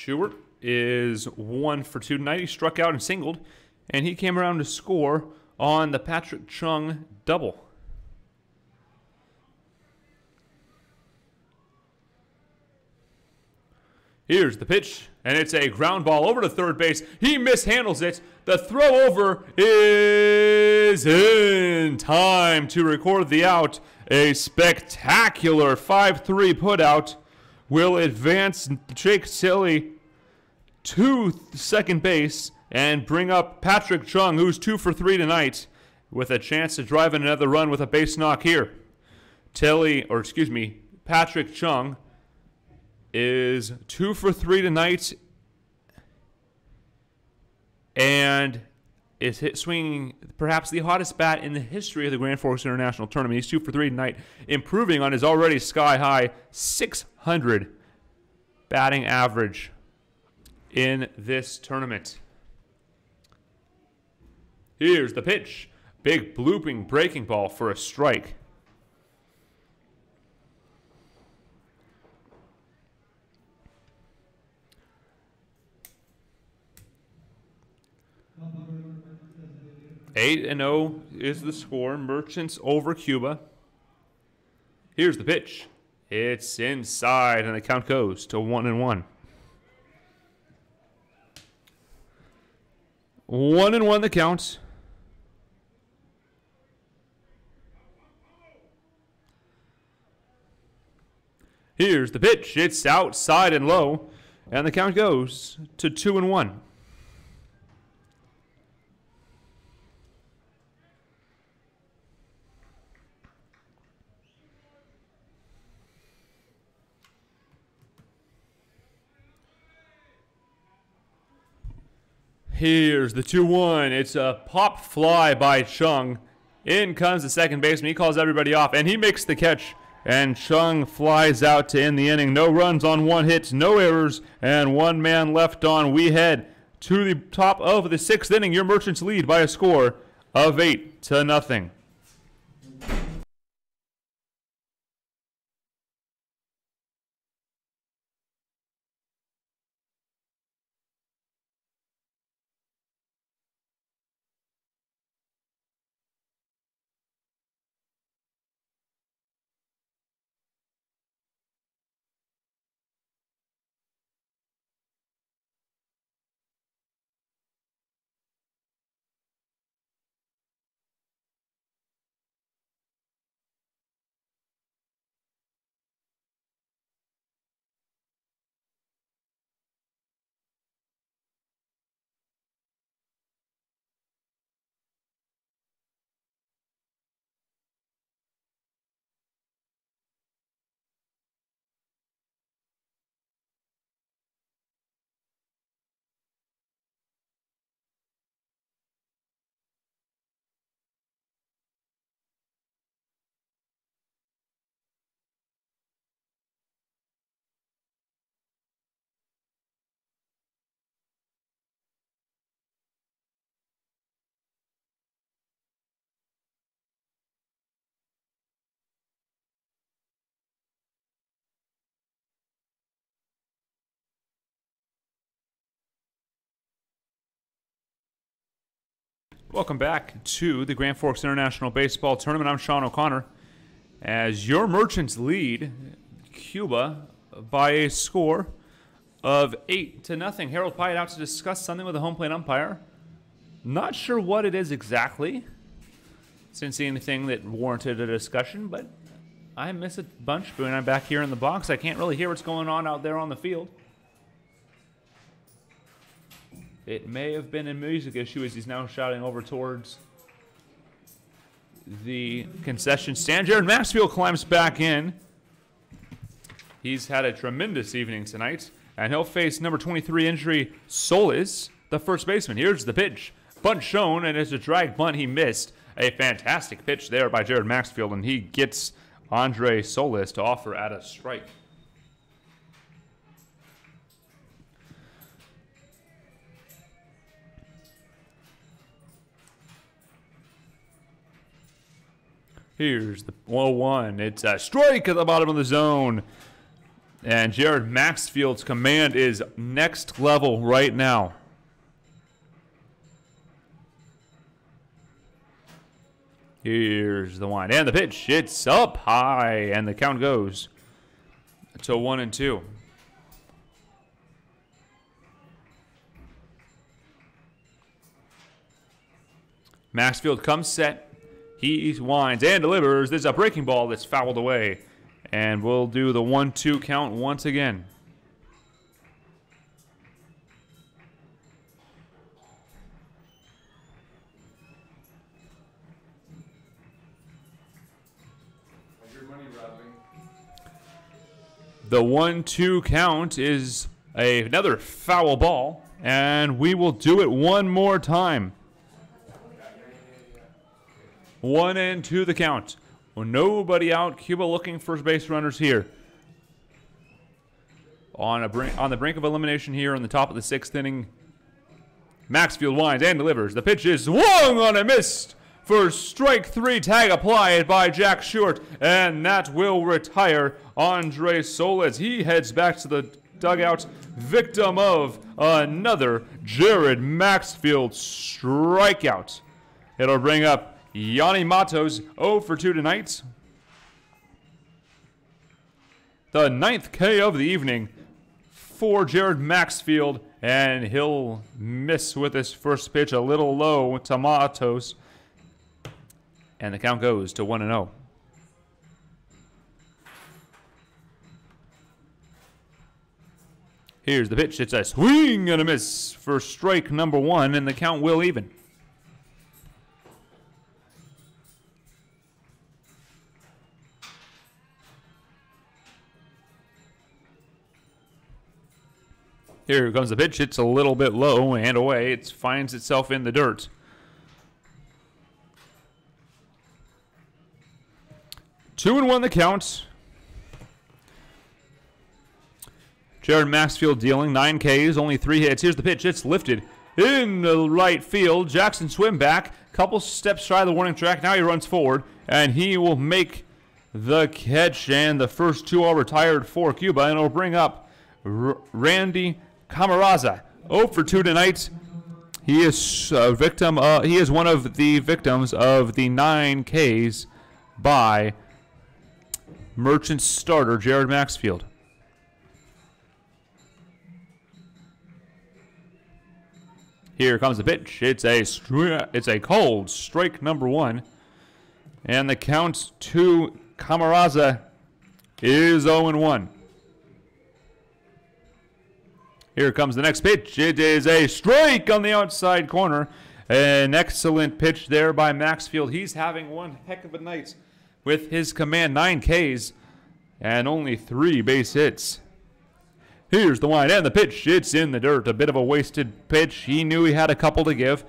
Stewart is 1 for 2 tonight. He struck out and singled, and he came around to score on the Patrick Chung double. Here's the pitch, and it's a ground ball over to third base. He mishandles it. The throw over is in time to record the out. A spectacular 5-3 putout will advance Jake Tilly to second base and bring up Patrick Chung, who's 2 for 3 tonight, with a chance to drive in another run with a base knock here. Patrick Chung is 2 for 3 tonight and is swinging perhaps the hottest bat in the history of the Grand Forks International Tournament. He's 2 for 3 tonight, improving on his already sky-high 600 batting average in this tournament. Here's the pitch. Big blooping breaking ball for a strike. Eight and 0 is the score. Merchants over Cuba. Here's the pitch. It's inside, and the count goes to 1-1. 1-1 the count. Here's the pitch. It's outside and low, and the count goes to 2-1. Here's the 2-1. It's a pop fly by Chung. In comes the second baseman. He calls everybody off, and he makes the catch. And Chung flies out to end the inning. No runs on 1 hit, no errors, and 1 man left on. We head to the top of the 6th inning. Your Merchants lead by a score of 8-0. Welcome back to the Grand Forks International Baseball Tournament. I'm Sean O'Connor. As your Merchants lead Cuba by a score of 8-0. Harold Pyatt out to discuss something with the home plate umpire. Not sure what it is exactly. Didn't see anything that warranted a discussion, but I miss a bunch when I'm back here in the box. I can't really hear what's going on out there on the field. It may have been a music issue as he's now shouting over towards the concession stand. Jared Maxfield climbs back in. He's had a tremendous evening tonight, and he'll face number 23 injury Solis, the first baseman. Here's the pitch. Bunt shown, and it's a drag bunt. He missed. A fantastic pitch there by Jared Maxfield, and he gets Andre Solis to offer at a strike. Here's the 1-1. It's a strike at the bottom of the zone. And Jared Maxfield's command is next level right now. Here's the wind and the pitch. It's up high, and the count goes to 1-2. Maxfield comes set. He winds and delivers. There's a breaking ball that's fouled away. And we'll do the 1-2 count once again. The 1-2 count is another foul ball, and we will do it one more time. 1-2 the count. Well, nobody out. Cuba looking for base runners here. On the brink of elimination here on the top of the 6th inning. Maxfield winds and delivers. The pitch is swung on and missed for strike 3. Tag applied by Jack Short, and that will retire Andre Soles. He heads back to the dugout, victim of another Jared Maxfield strikeout. It'll bring up Yanni Matos, 0 for 2 tonight. The 9th K of the evening for Jared Maxfield, and he'll miss with his first pitch a little low to Matos. And the count goes to 1-0. Here's the pitch. It's a swing and a miss for strike number 1, and the count will even. Here comes the pitch. It's a little bit low and away. It finds itself in the dirt. 2-1 the count. Jared Maxfield dealing 9 Ks, only 3 hits. Here's the pitch. It's lifted in the right field. Jackson swim back. Couple steps shy of the warning track. Now he runs forward, and he will make the catch. And the first 2 are retired for Cuba, and it'll bring up Randy Camarasa, 0 for 2 tonight. He is a victim. He is one of the victims of the 9 Ks by Merchant starter Jared Maxfield. Here comes the pitch. It's a cold strike number 1, and the count to Camarasa is 0-1. Here comes the next pitch. It is a strike on the outside corner. An excellent pitch there by Maxfield. He's having one heck of a night with his command, 9 Ks and only 3 base hits. Here's the wind and the pitch. It's in the dirt. A bit of a wasted pitch. He knew he had a couple to give.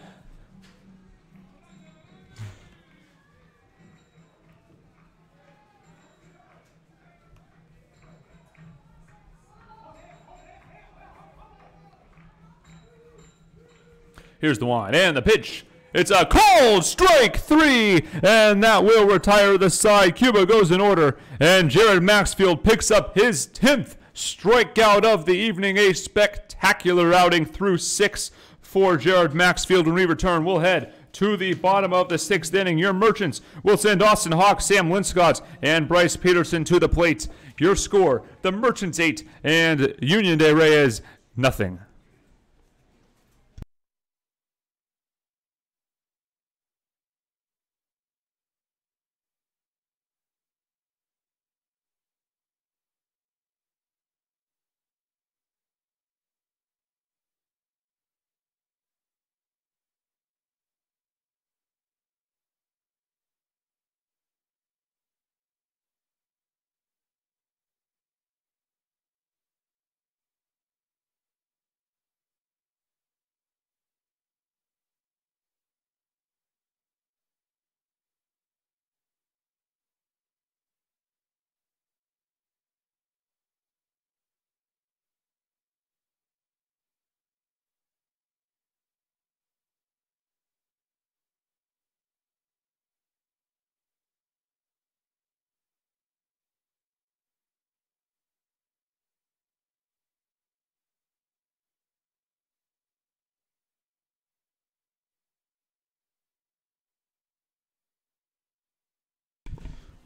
Here's the wind and the pitch. It's a cold strike 3, and that will retire the side. Cuba goes in order, and Jared Maxfield picks up his 10th strikeout of the evening. A spectacular outing through 6 for Jared Maxfield. When we return, we'll head to the bottom of the 6th inning. Your Merchants will send Austin Hawk, Sam Linscott, and Bryce Peterson to the plate. Your score, the Merchants 8 and Union de Reyes nothing.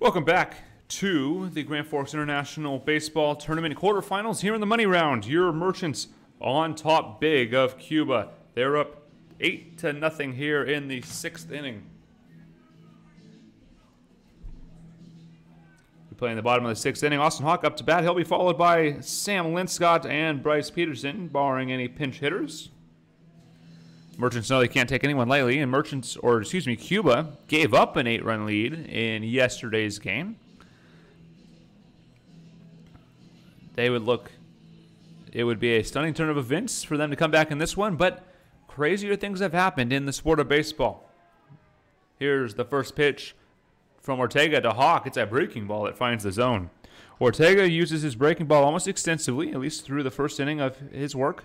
Welcome back to the Grand Forks International Baseball Tournament quarterfinals here in the money round. Your Merchants on top big of Cuba. They're up 8-0 here in the 6th inning. We play in the bottom of the 6th inning. Austin Hawk up to bat. He'll be followed by Sam Linscott and Bryce Peterson, barring any pinch hitters. Merchants know they can't take anyone lightly, and Cuba gave up an 8-run lead in yesterday's game. It would be a stunning turn of events for them to come back in this one, but crazier things have happened in the sport of baseball. Here's the first pitch from Ortega to Hawk. It's a breaking ball that finds the zone. Ortega uses his breaking ball almost extensively, at least through the first inning of his work.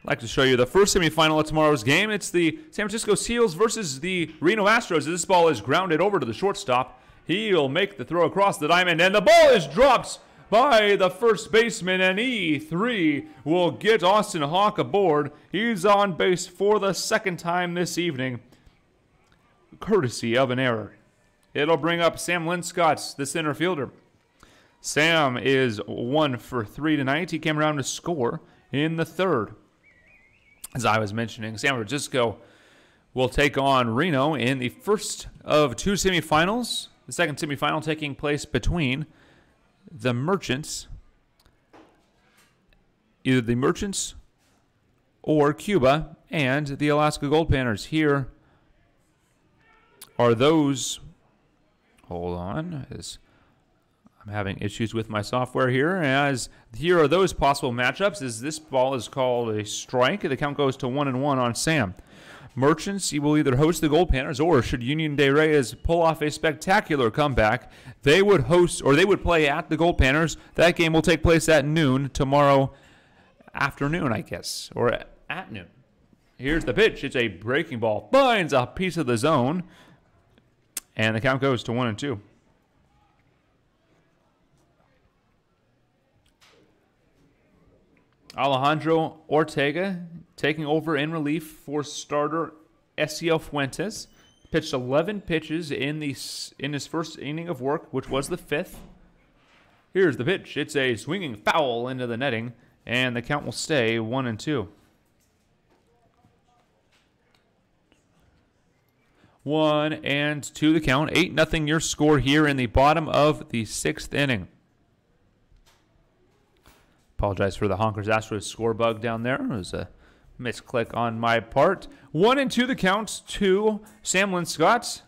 I'd like to show you the first semifinal of tomorrow's game. It's the San Francisco Seals versus the Reno Astros. This ball is grounded over to the shortstop. He'll make the throw across the diamond, and the ball is dropped by the first baseman, and E3 will get Austin Hawk aboard. He's on base for the second time this evening, courtesy of an error. It'll bring up Sam Linscott, the center fielder. Sam is 1 for 3 tonight. He came around to score in the 3rd. As I was mentioning, San Francisco will take on Reno in the first of 2 semifinals. The second semifinal taking place between the Merchants, either the Merchants or Cuba, and the Alaska Gold Panthers. Here are those. Hold on, as I'm having issues with my software here. As here are those possible matchups. As this ball is called a strike, the count goes to 1-1 on Sam. Merchants, he will either host the Gold Panthers, or should Union de Reyes pull off a spectacular comeback, they would host, or they would play at the Gold Panthers. That game will take place at noon tomorrow afternoon, I guess, or at noon. Here's the pitch. It's a breaking ball. Finds a piece of the zone, and the count goes to 1-2. Alejandro Ortega taking over in relief for starter Esiel Fuentes. Pitched 11 pitches in his first inning of work, which was the 5th. Here's the pitch. It's a swinging foul into the netting, and the count will stay 1-2. 1-2 the count. 8-0 your score here in the bottom of the 6th inning. Apologize for the Honkers Astros score bug down there. It was a misclick on my part. 1-2 the count to Sam Linscott.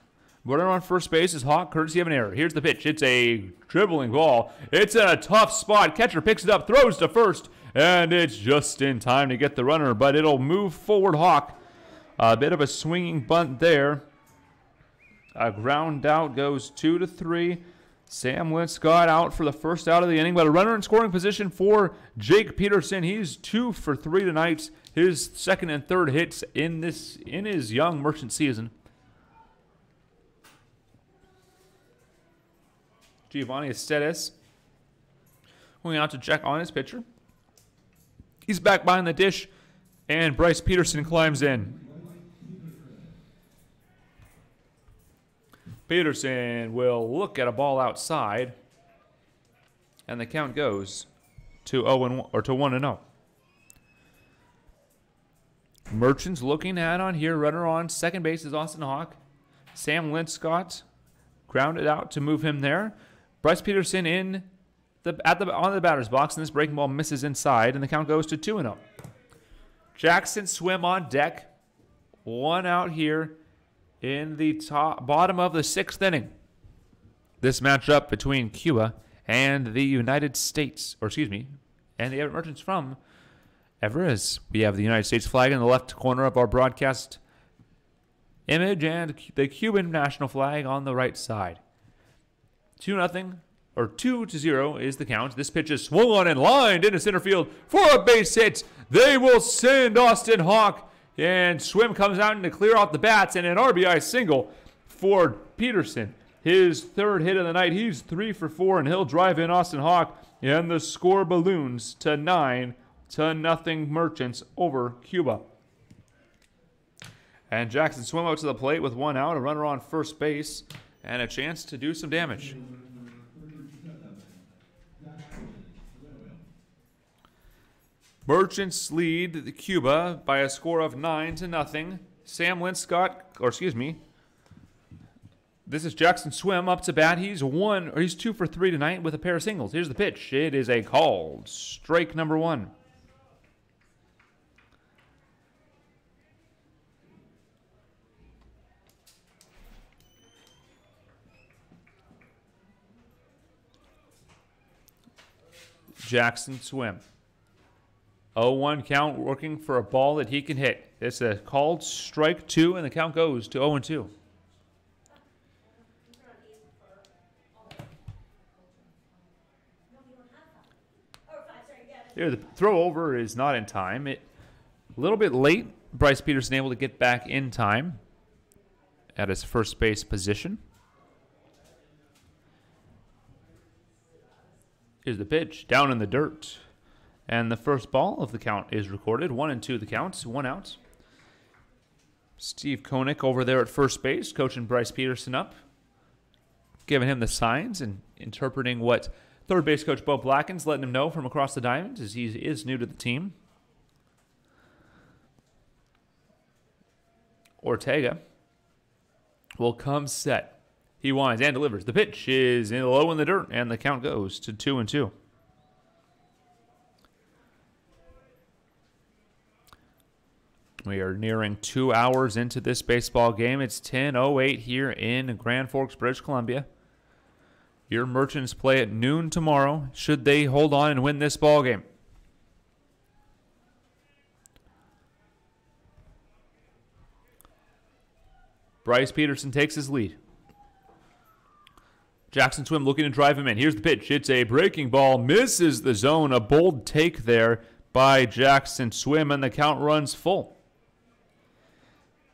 Runner on first base is Hawk, courtesy of an error. Here's the pitch. It's a dribbling ball. It's in a tough spot. Catcher picks it up, throws to first, and it's just in time to get the runner, but it'll move forward Hawk. A bit of a swinging bunt there. A ground out goes 2-3. Sam Linscott out for the first out of the inning, but a runner in scoring position for Jake Peterson. He's 2 for 3 tonight. His second and third hits in his young Merchant season. Giovanni Estedes going out to check on his pitcher. He's back behind the dish, and Bryce Peterson climbs in. Peterson will look at a ball outside, and the count goes to 1-0. Merchants looking at on here. Runner on second base is Austin Hawk. Sam Linscott grounded out to move him there. Bryce Peterson on the batter's box, and this breaking ball misses inside, and the count goes to 2-0. Jackson Swim on deck. 1 out here in the bottom of the 6th inning. This matchup between Cuba and the United States, and the Merchants from Everest. We have the United States flag in the left corner of our broadcast image, and the Cuban national flag on the right side. 2-0 is the count. This pitch is swung on and lined into center field for a base hit. They will send Austin Hawk. And Swim comes out to clear out the bats, and an RBI single for Peterson. His 3rd hit of the night. He's 3 for 4, and he'll drive in Austin Hawk. And the score balloons to 9-0 Merchants over Cuba. And Jackson Swim out to the plate with 1 out. A runner on first base. and a chance to do some damage. Merchants lead the Cuba by a score of 9-0. Sam Linscott, or excuse me, this is Jackson Swim up to bat. He's 2 for 3 tonight with a pair of singles. Here's the pitch. It is a called strike number 1. Jackson Swim. 0-1 count, working for a ball that he can hit. It's a called strike 2, and the count goes to 0-2. Here, the throw over is not in time. A little bit late. Bryce Peterson able to get back in time at his first base position. Here's the pitch, down in the dirt. And the first ball of the count is recorded. 1-2 the count, 1 out. Steve Koenig over there at first base, coaching Bryce Peterson up, giving him the signs and interpreting what third base coach Bo Blacken's letting him know from across the diamond, as he is new to the team. Ortega will come set. He winds and delivers. The pitch is low in the dirt, and the count goes to 2-2. We are nearing 2 hours into this baseball game. It's 10:08 here in Grand Forks, British Columbia. Your Merchants play at noon tomorrow, should they hold on and win this ball game. Bryce Peterson takes his lead. Jackson Swim looking to drive him in. Here's the pitch. It's a breaking ball. Misses the zone. A bold take there by Jackson Swim, and the count runs full.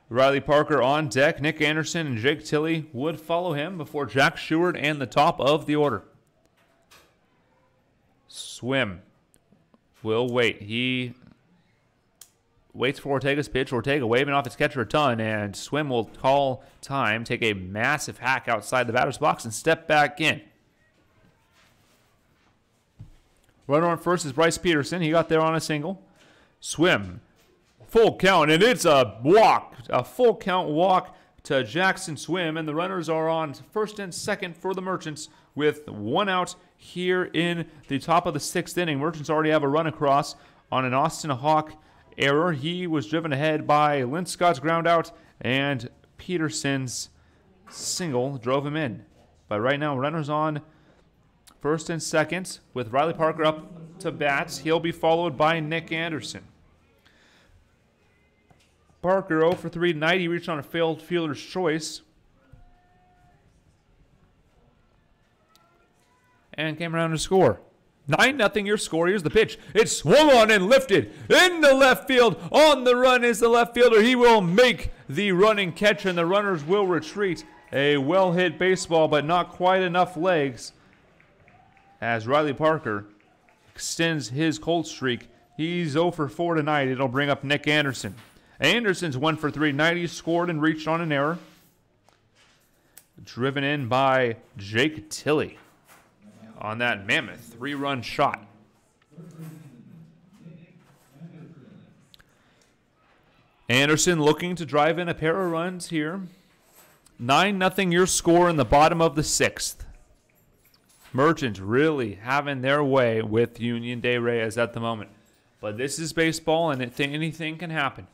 Riley Parker on deck. Nick Anderson and Jake Tilley would follow him before Jack Sheward and the top of the order. Swim will wait. He waits for Ortega's pitch. Ortega waving off his catcher a ton, and Swim will call time, take a massive hack outside the batter's box, and step back in. Runner on first is Bryce Peterson. He got there on a single. Swim. Full count, and it's a walk. A full count walk to Jackson Swim, and the runners are on first and second for the Merchants with 1 out here in the top of the 6th inning. Merchants already have a run across on an Austin Hawk error. He was driven ahead by Linscott's ground out, and Peterson's single drove him in. But right now, runners on first and second with Riley Parker up to bat. He'll be followed by Nick Anderson. Parker 0 for 3 tonight. He reached on a failed fielder's choice and came around to score. 9-0 your score. Here's the pitch. It's swung on and lifted into left field. On the run is the left fielder. He will make the running catch, and the runners will retreat. A well-hit baseball, but not quite enough legs, as Riley Parker extends his cold streak. He's 0 for 4 tonight. It'll bring up Nick Anderson. Anderson's 1 for 3 tonight. He scored and reached on an error. Driven in by Jake Tilley on that mammoth 3-run shot. Anderson looking to drive in a pair of runs here. 9-0 your score in the bottom of the 6th. Merchants really having their way with Union de Reyes at the moment. But this is baseball, and anything can happen.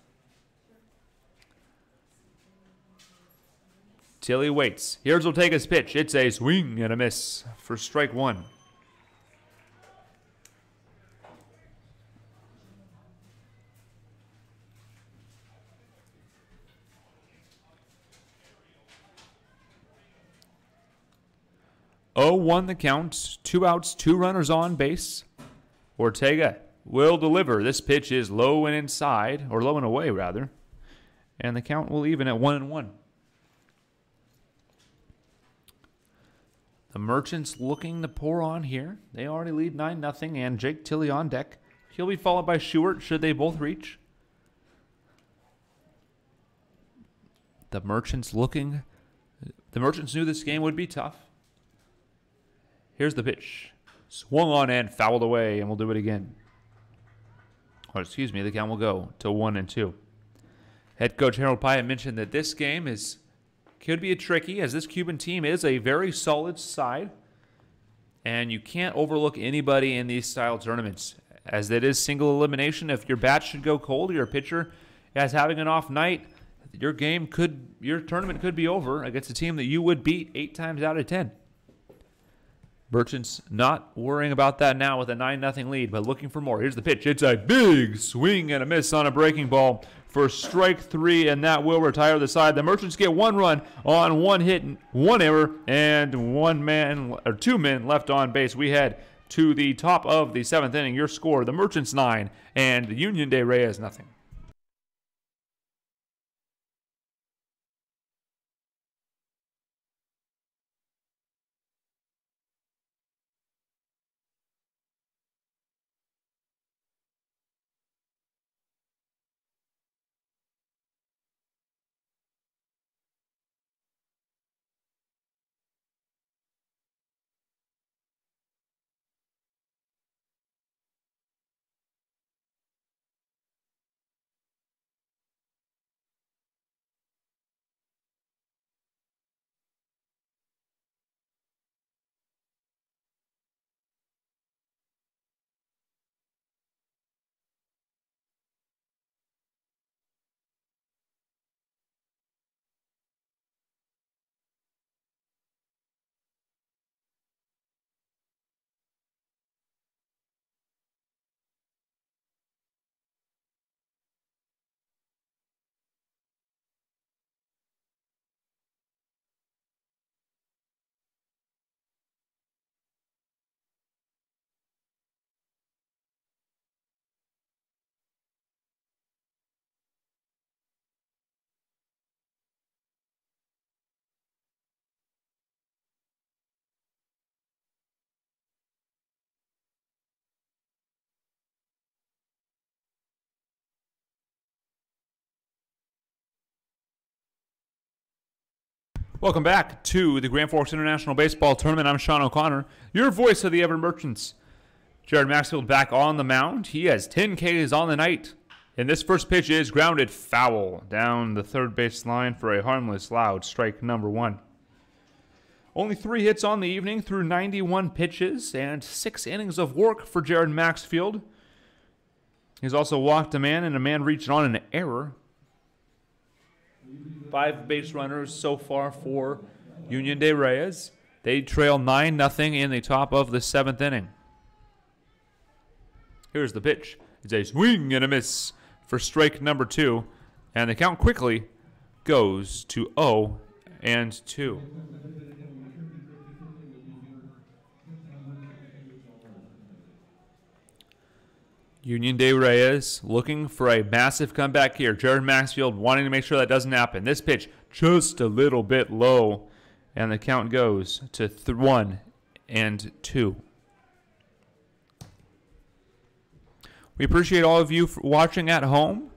Tilley waits. Here's Ortega's pitch. It's a swing and a miss for strike 1. Oh, 1 the count. 2 outs, 2 runners on base. Ortega will deliver. This pitch is low and inside, or low and away rather, and the count will even at 1-1. The Merchants looking to pour on here. They already lead 9-0, and Jake Tilley on deck. He'll be followed by Shewart should they both reach. The Merchants The Merchants knew this game would be tough. Here's the pitch. Swung on and fouled away, and we'll do it again. Or excuse me, the count will go to 1-2. Head coach Harold Pyatt mentioned that this game could be tricky, as this Cuban team is a very solid side, and you can't overlook anybody in these style tournaments, as it is single elimination. If your bat should go cold or your pitcher is having an off night, your tournament could be over against a team that you would beat 8 times out of 10. Merchants not worrying about that now with a 9-0 lead, but looking for more. Here's the pitch. It's a big swing and a miss on a breaking ball for strike 3, and that will retire the side. The Merchants get 1 run on 1 hit, 1 error, and 2 men left on base. We head to the top of the 7th inning. Your score: the Merchants 9 and Union de Reyes nothing. Welcome back to the Grand Forks International Baseball Tournament. I'm Sean O'Connor, your voice of the Everett Merchants. Jared Maxfield back on the mound. He has 10 Ks on the night. And this first pitch is grounded foul down the third base line for a harmless, loud strike number 1. Only 3 hits on the evening through 91 pitches and 6 innings of work for Jared Maxfield. He's also walked a man, and a man reached on an error. 5 base runners so far for Union de Reyes. They trail 9-0 in the top of the 7th inning. Here's the pitch. It's a swing and a miss for strike number 2. And the count quickly goes to 0-2. Union de Reyes looking for a massive comeback here. Jared Maxfield wanting to make sure that doesn't happen. This pitch just a little bit low, and the count goes to 1-2. We appreciate all of you for watching at home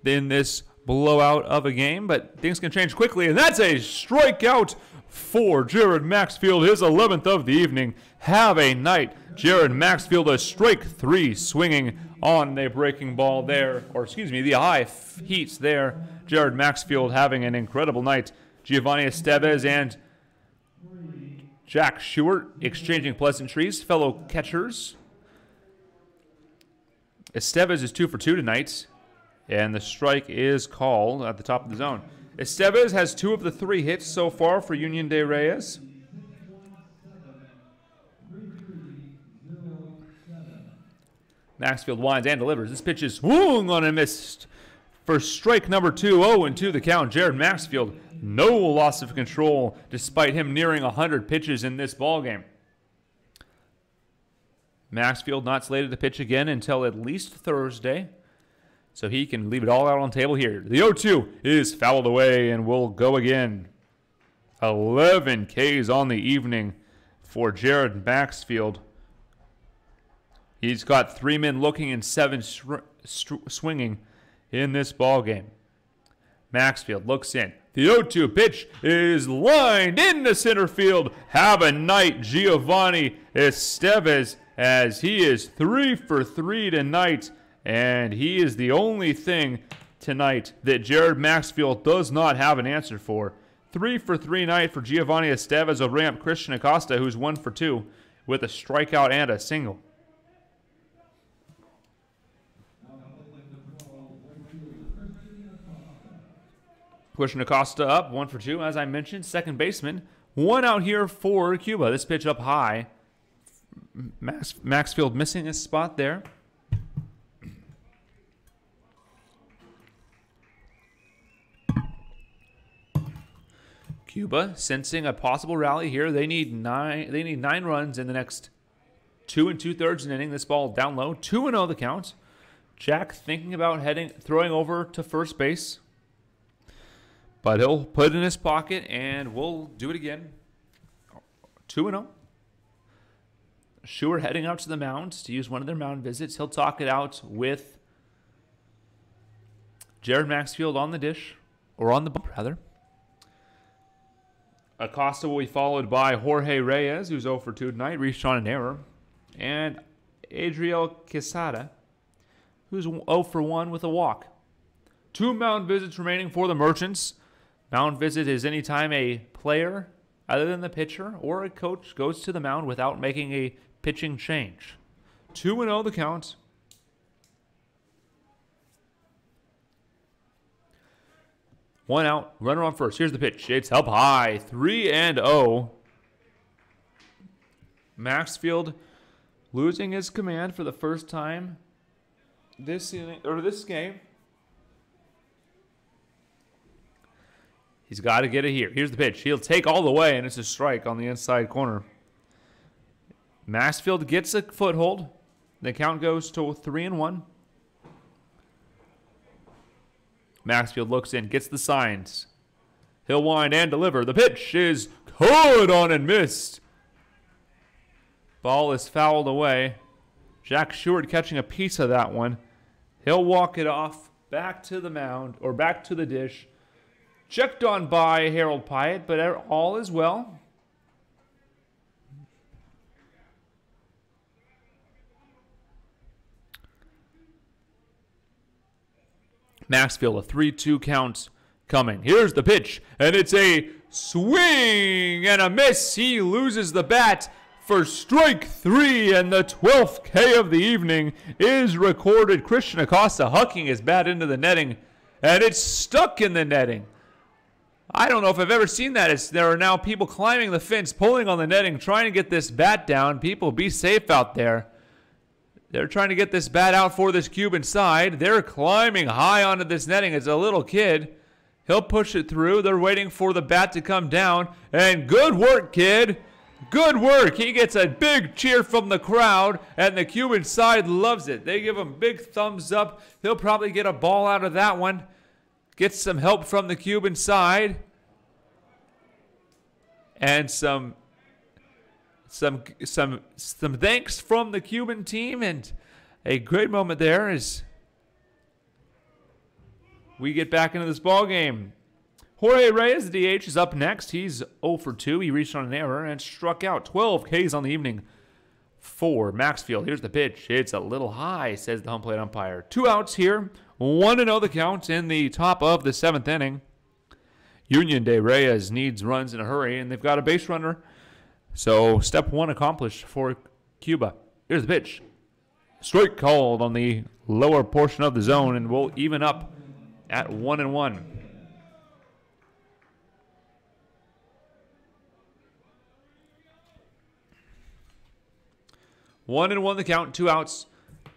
in this blowout of a game, but things can change quickly, and that's a strikeout for Jared Maxfield, his 11th of the evening. Have a night. Jared Maxfield, a strike 3 swinging on a breaking ball there, or excuse me, the high heat there. Jared Maxfield having an incredible night. Giovanni Estevez and Jack Stewart exchanging pleasantries, fellow catchers. Estevez is 2 for 2 tonight, and the strike is called at the top of the zone. Estevez has 2 of the 3 hits so far for Union de Reyes. Maxfield winds and delivers. This pitch is swung on and missed for strike number 2. 0-2 the count. Jared Maxfield, no loss of control despite him nearing 100 pitches in this ballgame. Maxfield not slated to pitch again until at least Thursday, so he can leave it all out on the table here. The 0-2 is fouled away and will go again. 11 Ks on the evening for Jared Maxfield. He's got 3 men looking and 7 swinging in this ball game. Maxfield looks in. The 0-2 pitch is lined into center field. Have a night, Giovanni Estevez, as he is 3 for 3 tonight. And he is the only thing tonight that Jared Maxfield does not have an answer for. 3 for 3 night for Giovanni Estevez will bring up Christian Acosta, who's 1 for 2 with a strikeout and a single. Christian Acosta up, 1 for 2, as I mentioned. Second baseman, 1 out here for Cuba. This pitch up high. Maxfield missing his spot there. Cuba sensing a possible rally here. They need 9 runs in the next 2 2/3 inning. This ball down low. 2-0 the count. Jack thinking about throwing over to first base. But he'll put it in his pocket, and we'll do it again. 2-0. Schuer heading out to the mound to use one of their mound visits. He'll talk it out with Jared Maxfield on the dish, or on the bump, rather. Acosta will be followed by Jorge Reyes, who's 0 for 2 tonight, reached on an error. And Adriel Quesada, who's 0 for 1 with a walk. 2 mound visits remaining for the Merchants. Mound visit is anytime a player, other than the pitcher or a coach, goes to the mound without making a pitching change. 2-0 the count. One out, runner on first. Here's the pitch. It's up high, 3-0. Maxfield losing his command for the first time this game. He's got to get it here. Here's the pitch. He'll take all the way, and it's a strike on the inside corner. Maxfield gets a foothold. The count goes to 3-1. Maxfield looks in, gets the signs. He'll wind and deliver. The pitch is good on and missed. Ball is fouled away. Jack Schuer catching a piece of that one. He'll walk it off back to the mound, or back to the dish. Checked on by Harold Pyatt, but all is well. Maxfield, a 3-2 count coming. Here's the pitch, and it's a swing and a miss. He loses the bat for strike 3, and the 12th K of the evening is recorded. Christian Acosta hucking his bat into the netting, and it's stuck in the netting. I don't know if I've ever seen that. There are now people climbing the fence, pulling on the netting, trying to get this bat down. People, be safe out there. They're trying to get this bat out for this Cuban side. They're climbing high onto this netting. It's a little kid. He'll push it through. They're waiting for the bat to come down. And good work, kid. Good work. He gets a big cheer from the crowd, and the Cuban side loves it. They give him big thumbs up. He'll probably get a ball out of that one. Get some help from the Cuban side. And some thanks from the Cuban team, and a great moment there as we get back into this ball game. Jorge Reyes, the DH, is up next. He's 0 for 2. He reached on an error and struck out. 12 Ks on the evening for Maxfield. Here's the pitch. It's a little high, says the home plate umpire. 2 outs here. 1-0 the count in the top of the 7th inning. Union de Reyes needs runs in a hurry, and they've got a base runner. So step 1 accomplished for Cuba. Here's the pitch. Strike called on the lower portion of the zone, and we'll even up at 1-1. One and one the count, 2 outs.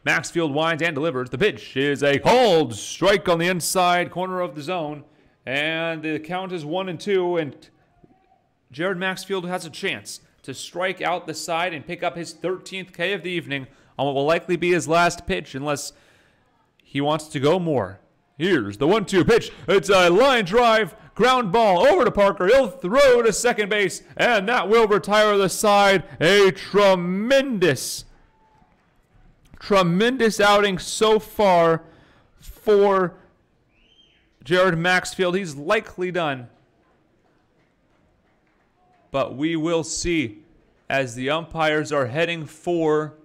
Maxfield winds and delivers. The pitch is a called strike on the inside corner of the zone. And the count is 1-2. And Jared Maxfield has a chance to strike out the side and pick up his 13th K of the evening on what will likely be his last pitch unless he wants to go more. Here's the 1-2 pitch. It's a line drive, ground ball over to Parker. He'll throw to second base, and that will retire the side. A tremendous outing so far for Jared Maxfield, he's likely done. But we will see as the umpires are heading for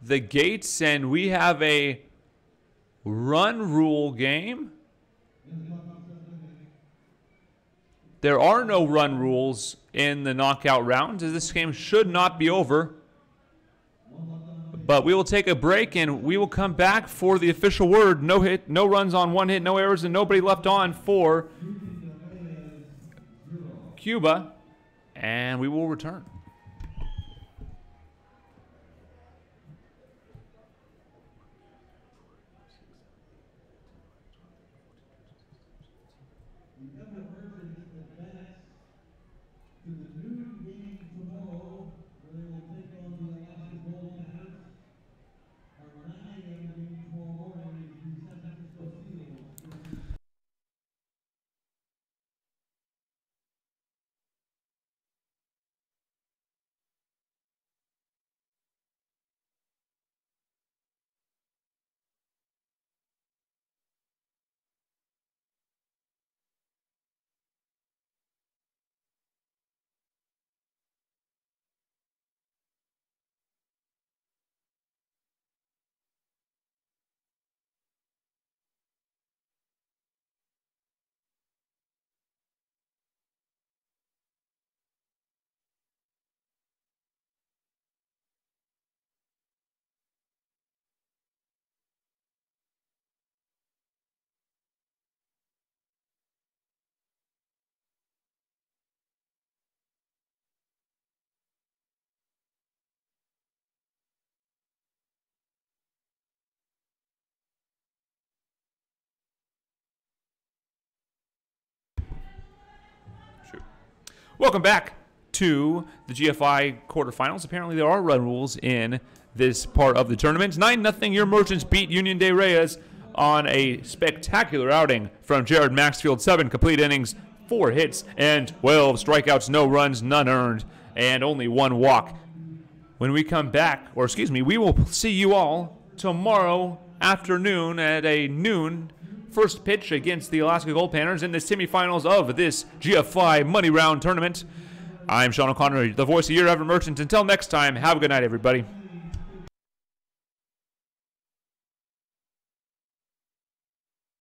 the gates, and we have a run rule game. There are no run rules in the knockout rounds, as this game should not be over. But we will take a break, and we will come back for the official word. No hit, no runs on one hit, no errors, and nobody left on for Cuba. And we will return. Welcome back to the GFI quarterfinals. Apparently there are run rules in this part of the tournament. 9-0, your Merchants beat Union de Reyes on a spectacular outing from Jared Maxfield. 7 complete innings, 4 hits, and 12 strikeouts, no runs, none earned, and only 1 walk. When we come back, or excuse me, we will see you all tomorrow afternoon at a noon first pitch against the Alaska Gold Panthers in the semifinals of this GFI Money Round Tournament. I'm Sean O'Connor, the voice of your Everett Merchants. Until next time, have a good night, everybody.